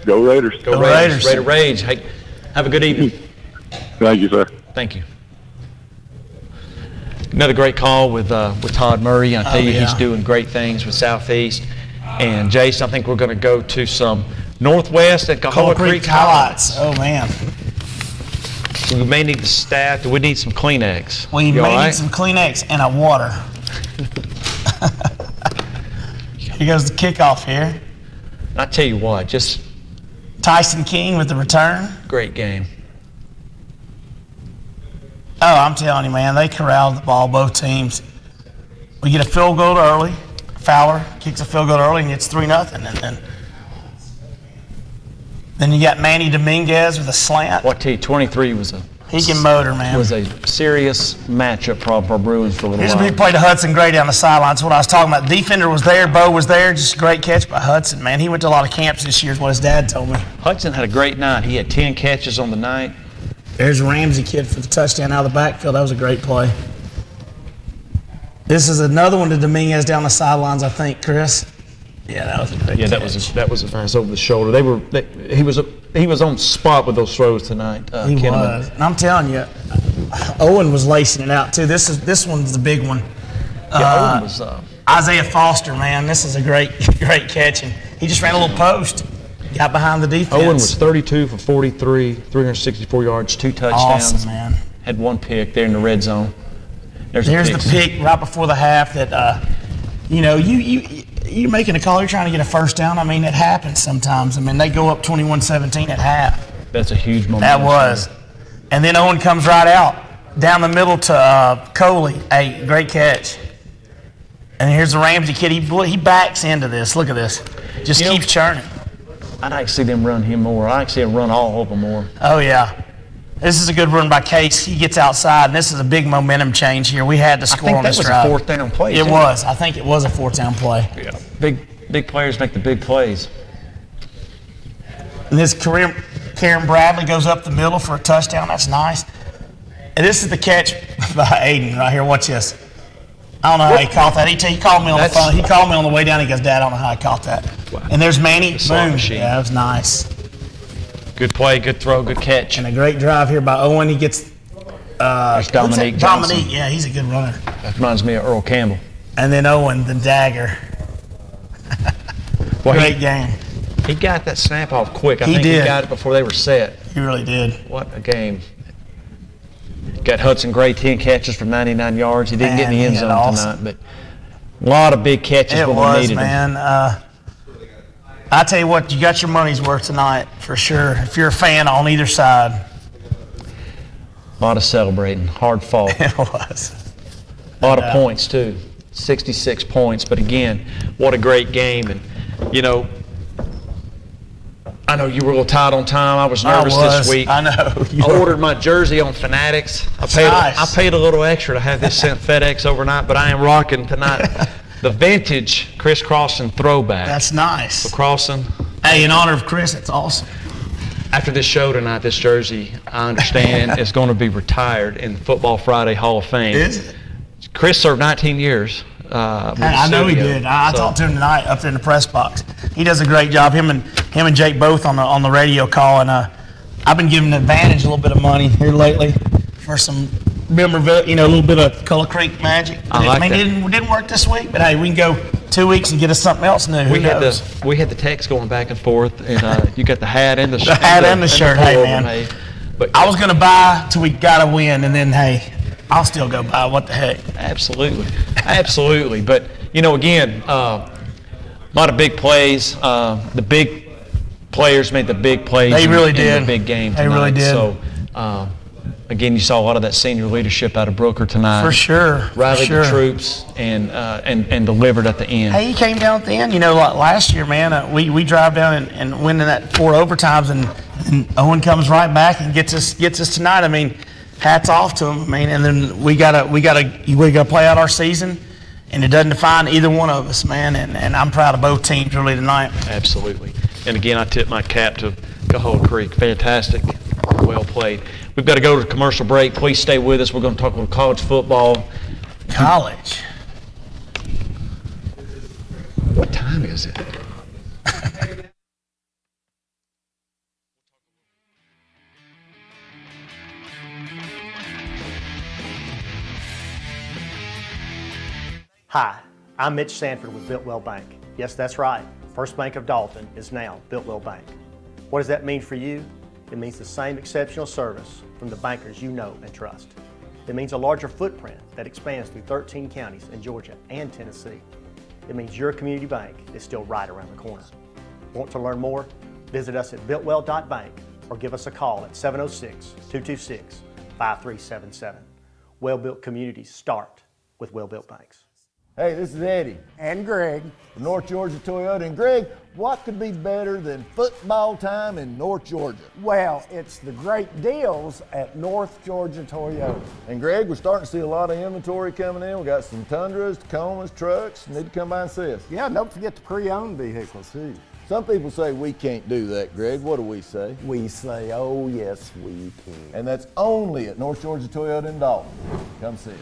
Speaker 21: Go Raiders.
Speaker 1: Go Raiders. Raider Rage. Hey, Have a good evening.
Speaker 21: Thank you, sir.
Speaker 1: Thank you. Another great call with Todd Murray. I tell you, he's doing great things with Southeast. And Jason, I think we're going to go to some Northwest at Cahola Creek
Speaker 12: highlights. Oh man.
Speaker 1: We may need the staff. Do we need some Kleenex?
Speaker 12: We may need some Kleenex and a water. Here goes the kickoff here.
Speaker 1: I tell you what, just
Speaker 12: Tyson King with the return.
Speaker 1: great game.
Speaker 12: Oh, I'm telling you, man, they corralled the ball, both teams. We get a field goal early. Fowler kicks a field goal early and it's 3-0. And then you got Manny Dominguez with a slant.
Speaker 1: What T23 was
Speaker 12: He can motor, man.
Speaker 1: was a serious matchup problem for our Bruins for a little
Speaker 12: Here's a
Speaker 1: while.
Speaker 12: big play to Hudson Gray down the sidelines. That's what I was talking about. Defender was there, Bo was there. Just a great catch by Hudson, man. He went to a lot of camps this year, is what his dad told me.
Speaker 1: Hudson had a great night. He had 10 catches on the night.
Speaker 12: There's Ramsey kid for the touchdown out of the backfield. That was a great play. This is another one to Dominguez down the sidelines, I think, Chris. Yeah, that was a great catch.
Speaker 1: that was a nice over the shoulder. He was on spot with those throws tonight.
Speaker 12: He
Speaker 1: Kinnaman.
Speaker 12: was. And I'm telling you, Owen was lacing it out too. This one's the big one.
Speaker 1: Yeah, Owen was.
Speaker 12: Isaiah Foster, man, this is a great catch, and he just ran a little post, got behind the defense.
Speaker 1: Owen was 32 for 43, 364 yards, 2 touchdowns.
Speaker 12: Awesome, man.
Speaker 1: Had 1 pick there in the red zone. There's
Speaker 12: the pick right before the half that, you're making a call, you're trying to get a first down. I mean, it happens sometimes. I mean, they go up 21-17 at half.
Speaker 1: That's a huge moment.
Speaker 12: That was. And then Owen comes right out, down the middle to Coley. Hey, great catch. And here's the Ramsey kid. He backs into this. Look at this. Just keeps churning.
Speaker 1: I'd like to see them run him more. I'd like to see him run all over more.
Speaker 12: Oh, yeah. This is a good run by Case. He gets outside, and this is a big momentum change here. We had to score on this drive.
Speaker 1: I think that was a 4th down play.
Speaker 12: It was. I think it was a 4th down play.
Speaker 1: Yeah. Big players make the big plays.
Speaker 12: And this Karen Bradley goes up the middle for a touchdown. That's nice. And this is the catch by Aiden right here. Watch this. I don't know how he caught that. He called me on the phone. He called me on the way down. He goes, Dad, I don't know how I caught that. Wow. And there's Manny. Boom. Yeah, that was nice.
Speaker 1: Good play, good throw, good catch.
Speaker 12: And a great drive here by Owen. He gets
Speaker 1: Dominique Johnson.
Speaker 12: Dominique, yeah, he's a good runner.
Speaker 1: That reminds me of Earl Campbell.
Speaker 12: And then Owen, the dagger. Great game.
Speaker 1: He got that snap off quick. I
Speaker 12: He
Speaker 1: think
Speaker 12: did.
Speaker 1: he got it before they were set.
Speaker 12: He really did.
Speaker 1: What a game. Got Hudson Gray 10 catches for 99 yards. He didn't get in the end zone tonight, but a lot of big catches
Speaker 12: It
Speaker 1: when
Speaker 12: was,
Speaker 1: we needed
Speaker 12: man.
Speaker 1: them.
Speaker 12: I tell you what, you got your money's worth tonight for sure. If you're a fan on either side.
Speaker 1: A lot of celebrating, hard fought.
Speaker 12: It was.
Speaker 1: A lot of points too, 66 points. But again, what a great game. And I know you were a little tight on time. I was nervous this week.
Speaker 12: I know.
Speaker 1: I ordered my jersey on Fanatics. I paid a little extra to have this sent FedEx overnight, but I am rocking tonight the vintage Chris Crossan throwback.
Speaker 12: That's nice.
Speaker 1: For Crossan.
Speaker 12: Hey, in honor of Chris, that's awesome.
Speaker 1: After this show tonight, this jersey, I understand, is going to be retired in the Football Friday Hall of Fame.
Speaker 12: Is it?
Speaker 1: Chris served 19 years.
Speaker 12: I know he did. I talked to him tonight up there in the press box. He does a great job. Him and Jake both on the radio call, and I've been giving Advantage a little bit of money here lately for some memorabilia, a little bit of Cahola Creek magic. It didn't work this week, but hey, we can go 2 weeks and get us something else new.
Speaker 1: We had the text going back and forth, and you got the hat and the shirt.
Speaker 12: The hat and the shirt. Hey, man. But I was gonna buy till we got a win, and then hey, I'll still go buy. What the heck?
Speaker 1: Absolutely. But again, a lot of big plays. The big players made the big plays.
Speaker 12: They really
Speaker 1: in
Speaker 12: did.
Speaker 1: the big game
Speaker 12: They
Speaker 1: tonight.
Speaker 12: really did.
Speaker 1: So, again, you saw a lot of that senior leadership out of Brooker tonight.
Speaker 12: For sure.
Speaker 1: Rallied the troops and delivered at the end.
Speaker 12: Hey, he came down at the end. Like last year, man, we drive down and win in that 4 overtimes, and Owen comes right back and gets us tonight. I mean, hats off to him. I mean, and then we gotta play out our season, and it doesn't define either one of us, man. And I'm proud of both teams really tonight.
Speaker 1: Absolutely. And again, I tip my cap to Cahola Creek. Fantastic. Well played. We've got to go to a commercial break. Please stay with us. We're going to talk about college football.
Speaker 12: College.
Speaker 1: What time is it?
Speaker 3: Hi, I'm Mitch Sanford with Biltwell Bank. Yes, that's right. First Bank of Dalton is now Biltwell Bank. What does that mean for you? It means the same exceptional service from the bankers you know and trust. It means a larger footprint that expands through 13 counties in Georgia and Tennessee. It means your community bank is still right around the corner. Want to learn more? Visit us at biltwell.bank or give us a call at 706-226-5377. Well-built communities start with well-built banks.
Speaker 13: Hey, this is Eddie.
Speaker 14: And Greg.
Speaker 13: From North Georgia Toyota. And Greg, what could be better than football time in North Georgia?
Speaker 14: Well, it's the great deals at North Georgia Toyota.
Speaker 13: And Greg, we're starting to see a lot of inventory coming in. We got some Tundras, Tacomas, trucks. Need to come by and see us.
Speaker 14: Yeah, don't forget the pre-owned vehicles too.
Speaker 13: Some people say we can't do that, Greg. What do we say?
Speaker 14: We say, oh yes, we can.
Speaker 13: And that's only at North Georgia Toyota in Dalton. Come see us.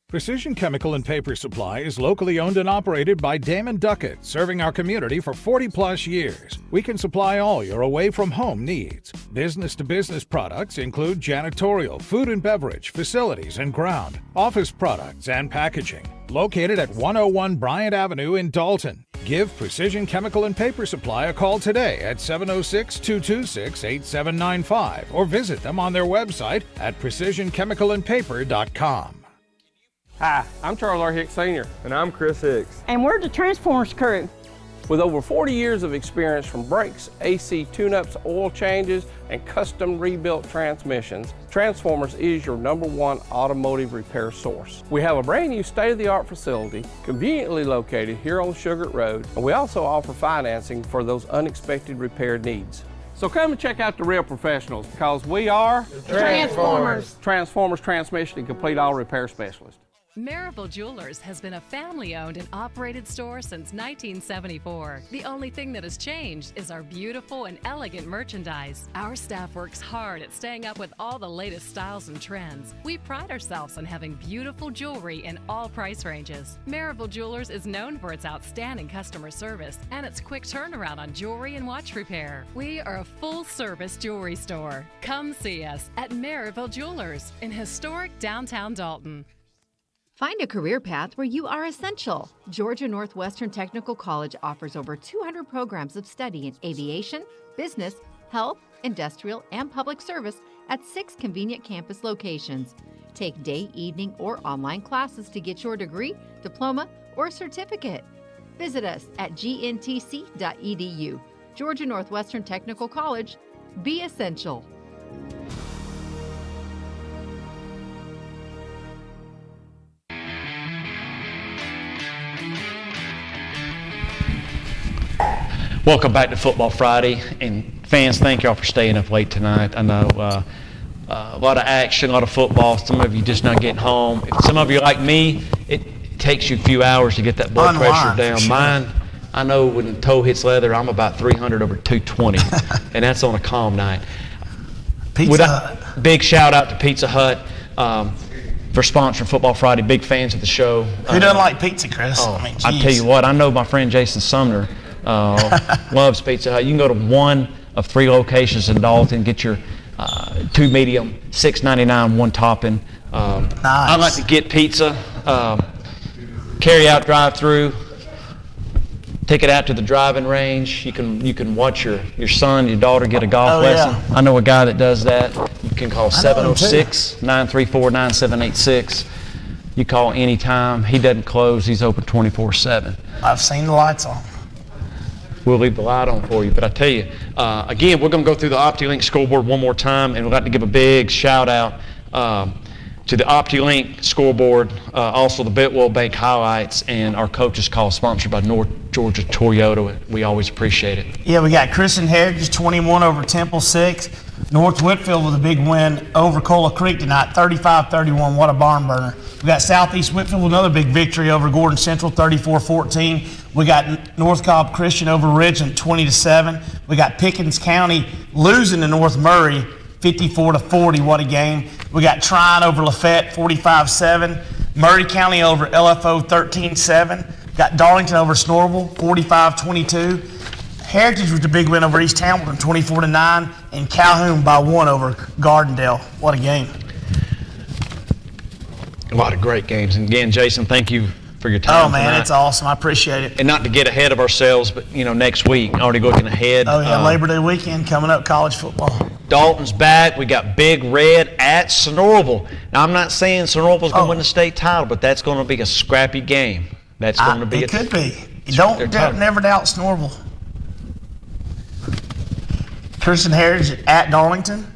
Speaker 11: Precision Chemical and Paper Supply is locally owned and operated by Damon Duckett, serving our community for 40-plus years. We can supply all your away-from-home needs. Business-to-business products include janitorial, food and beverage, facilities and ground, office products, and packaging. Located at 101 Bryant Avenue in Dalton. Give Precision Chemical and Paper Supply a call today at 706-226-8795 or visit them on their website at precisionchemicalandpaper.com.
Speaker 18: Hi, I'm Charles R. Hicks Sr.
Speaker 2: And I'm Chris Hicks.
Speaker 16: And we're the Transformers crew.
Speaker 18: With over 40 years of experience from brakes, AC tune-ups, oil changes, and custom rebuilt transmissions, Transformers is your #1 automotive repair source. We have a brand new state-of-the-art facility conveniently located here on Sugar Road, and we also offer financing for those unexpected repair needs. So come and check out the real professionals because we are
Speaker 16: Transformers.
Speaker 18: Transformers Transmission and Complete Auto Repair Specialist.
Speaker 10: Maryville Jewelers has been a family-owned and operated store since 1974. The only thing that has changed is our beautiful and elegant merchandise. Our staff works hard at staying up with all the latest styles and trends. We pride ourselves on having beautiful jewelry in all price ranges. Maryville Jewelers is known for its outstanding customer service and its quick turnaround on jewelry and watch repair. We are a full-service jewelry store. Come see us at Maryville Jewelers in historic downtown Dalton.
Speaker 20: Find a career path where you are essential. Georgia Northwestern Technical College offers over 200 programs of study in aviation, business, health, industrial, and public service at 6 convenient campus locations. Take day, evening, or online classes to get your degree, diploma, or certificate. Visit us at gntc.edu. Georgia Northwestern Technical College. Be essential.
Speaker 1: Welcome back to Football Friday, and fans, thank y'all for staying up late tonight. I know a lot of action, a lot of football. Some of you just not getting home. If some of you like me, it takes you a few hours to get that blood pressure down.
Speaker 12: Sure.
Speaker 1: Mine, I know when the toe hits leather, I'm about 300 over 220, and that's on a calm night.
Speaker 12: Pizza Hut.
Speaker 1: Big shout out to Pizza Hut for sponsoring Football Friday. Big fans of the show.
Speaker 12: Who doesn't like pizza, Chris?
Speaker 1: I tell you what, I know my friend Jason Sumner loves Pizza Hut. You can go to one of 3 locations in Dalton, get your 2 medium, $6.99, 1 topping.
Speaker 12: Nice.
Speaker 1: I like to get pizza, carry out, drive through, take it out to the driving range. You can watch your son, your daughter get a golf lesson.
Speaker 12: Yeah.
Speaker 1: I know a guy that does that. You can call 706-934-9786. You call anytime. He doesn't close. He's open 24/7.
Speaker 12: I've seen the lights on.
Speaker 1: We'll leave the light on for you. But I tell you, again, we're going to go through the OptiLink scoreboard one more time, and we'd like to give a big shout out to the OptiLink scoreboard, also the Biltwell Bank highlights, and our coaches call sponsored by North Georgia Toyota. We always appreciate it.
Speaker 12: Yeah, we got Christian Heritage 21 over Temple 6. North Whitfield with a big win over Cola Creek tonight, 35-31. What a barn burner. We got Southeast Whitfield with another big victory over Gordon Central, 34-14. We got North Cobb Christian over Ridgeland, 20-7. We got Pickens County losing to North Murray, 54-40. What a game. We got Trine over Lafayette, 45-7. Murray County over LFO, 13-7. Got Darlington over Snorville, 45-22. Heritage was the big win over East Hamilton, 24-9, and Calhoun by 1 over Gardendale. What a game.
Speaker 1: A lot of great games. And again, Jason, thank you for your time.
Speaker 12: Oh, man,
Speaker 1: tonight.
Speaker 12: it's awesome. I appreciate it.
Speaker 1: And not to get ahead of ourselves, but, next week, already looking ahead.
Speaker 12: Oh, yeah, Labor Day weekend coming up, college football.
Speaker 1: Dalton's back. We got Big Red at Sonoraville. Now, I'm not saying Sonoraville's going to win the state title, but that's going to be a scrappy game. That's going to be.
Speaker 12: It could be. Never doubt Sonoraville. Christian Heritage at Darlington.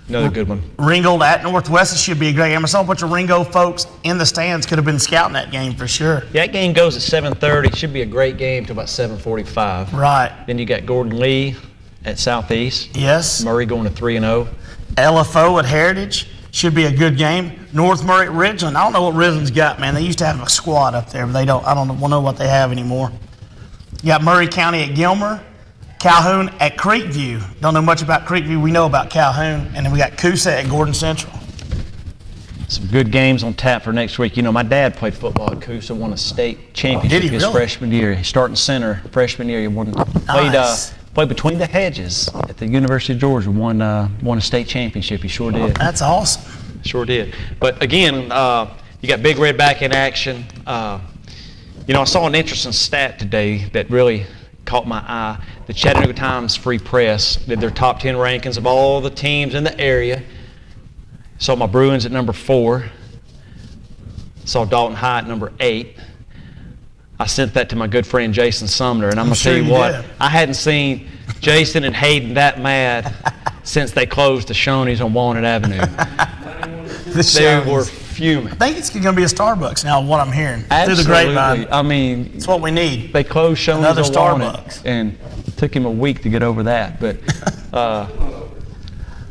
Speaker 1: Another good one.
Speaker 12: Ringgold at Northwest. It should be a great game. I saw a bunch of Ringgold folks in the stands. Could have been scouting that game for sure.
Speaker 1: Yeah, that game goes at 7:30. It should be a great game till about 7:45.
Speaker 12: Right.
Speaker 1: Then you got Gordon Lee at Southeast.
Speaker 12: Yes.
Speaker 1: Murray going to 3-0.
Speaker 12: LFO at Heritage. Should be a good game. North Murray at Ridgeland. I don't know what Ridgeland's got, man. They used to have a squad up there, but I don't know what they have anymore. You got Murray County at Gilmer. Calhoun at Creekview. Don't know much about Creekview. We know about Calhoun. And then we got Coosa at Gordon Central.
Speaker 1: Some good games on tap for next week. My dad played football at Coosa, won a state championship his freshman year. He started center freshman year. He played between the hedges at the University of Georgia. Won a state championship. He sure did.
Speaker 12: That's awesome.
Speaker 1: Sure did. But again, you got Big Red back in action. I saw an interesting stat today that really caught my eye. The Chattanooga Times Free Press did their top 10 rankings of all the teams in the area. Saw my Bruins at number 4. Saw Dalton High at number 8. I sent that to my good friend Jason Sumner, and I'm going to tell you what, I hadn't seen Jason and Hayden that mad since they closed the Shoney's on Walnut Avenue. They were fuming.
Speaker 12: I think it's going to be a Starbucks now, what I'm hearing.
Speaker 1: Absolutely.
Speaker 12: Through the grapevine.
Speaker 1: I mean,
Speaker 12: it's what we need.
Speaker 1: They closed Shoney's
Speaker 12: Another
Speaker 1: on Walnut,
Speaker 12: Starbucks.
Speaker 1: and it took him a week to get over that. But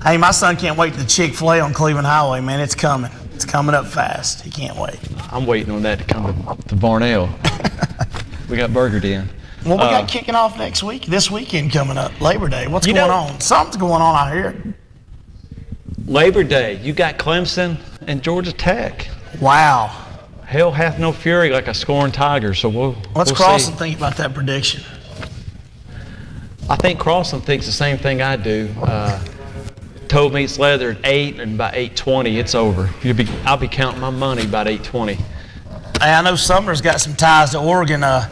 Speaker 12: hey, my son can't wait to the Chick-fil-A on Cleveland Highway, man. It's coming. It's coming up fast. He can't wait.
Speaker 1: I'm waiting on that to come to Varnell. We got Burger Den.
Speaker 12: Well, we got kicking off this weekend coming up, Labor Day. What's going on? Something's going on out here.
Speaker 1: Labor Day, you got Clemson and Georgia Tech.
Speaker 12: Wow.
Speaker 1: Hell hath no fury like a scoring tiger, so we'll
Speaker 12: Crossland
Speaker 1: see.
Speaker 12: think about that prediction?
Speaker 1: I think Crossland thinks the same thing I do. Toe meets leather at 8, and by 8:20, it's over. I'll be counting my money about 8:20.
Speaker 12: Hey, I know Sumner's got some ties to Oregon. I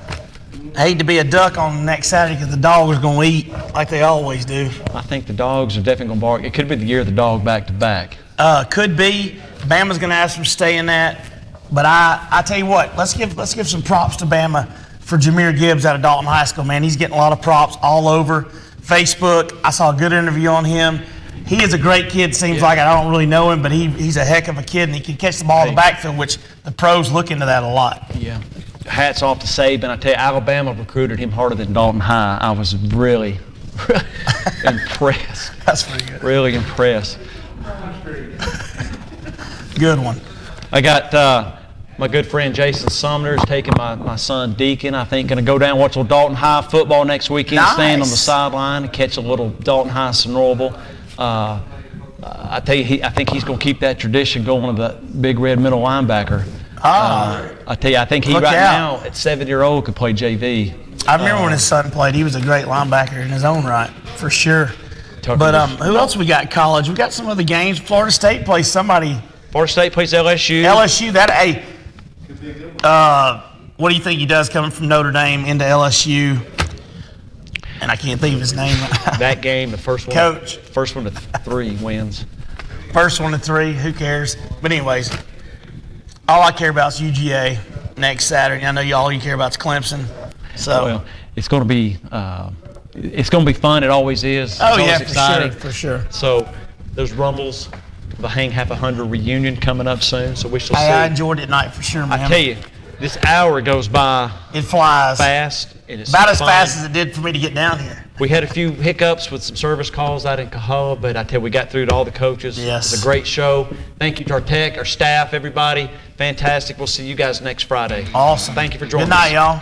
Speaker 12: hate to be a duck on next Saturday because the dogs are going to eat like they always do.
Speaker 1: I think the dogs are definitely going to bark. It could be the year of the dog back-to-back.
Speaker 12: Could be. Bama's going to ask for stay in that. But I tell you what, let's give some props to Bama for Jahmyr Gibbs out of Dalton High School, man. He's getting a lot of props all over Facebook. I saw a good interview on him. He is a great kid, seems like. I don't really know him, but he's a heck of a kid, and he can catch the ball in the backfield, which the pros look into that a lot.
Speaker 1: Yeah. Hats off to Saban. I tell you, Alabama recruited him harder than Dalton High. I was really impressed.
Speaker 12: That's pretty good.
Speaker 1: Really impressed.
Speaker 12: Good one.
Speaker 1: I got my good friend Jason Sumner is taking my son Deacon. I think going to go down and watch a little Dalton High football next weekend.
Speaker 12: Nice.
Speaker 1: Stand on the sideline and catch a little Dalton High Sonoraville. I tell you, I think he's going to keep that tradition going of the Big Red middle linebacker. I tell you, I think he now at 7-year-old could play JV.
Speaker 12: I remember when his son played. He was a great linebacker in his own right, for sure. But who else we got in college? We got some other games. Florida State plays somebody.
Speaker 1: Florida State plays LSU.
Speaker 12: LSU, what do you think he does coming from Notre Dame into LSU? And I can't think of his name.
Speaker 1: That game, the first one.
Speaker 12: Coach.
Speaker 1: First one to 3 wins.
Speaker 12: First one to 3, who cares? But anyways, all I care about is UGA next Saturday. I know all you care about is Clemson. So
Speaker 1: well, it's going to be fun. It always is. It's always exciting.
Speaker 12: For sure.
Speaker 1: So there's rumbles of a Hang Half 100 reunion coming up soon. So we shall see.
Speaker 12: I enjoyed it tonight for sure, man.
Speaker 1: I tell you, this hour goes by.
Speaker 12: It flies
Speaker 1: fast. And it's
Speaker 12: about as
Speaker 1: fun.
Speaker 12: fast as it did for me to get down here.
Speaker 1: We had a few hiccups with some service calls out in Cahowa, but I tell you, we got through to all the coaches.
Speaker 12: Yes.
Speaker 1: It was a great show. Thank you to our tech, our staff, everybody. Fantastic. We'll see you guys next Friday.
Speaker 12: Awesome.
Speaker 1: Thank you for joining us.
Speaker 12: Good night, y'all.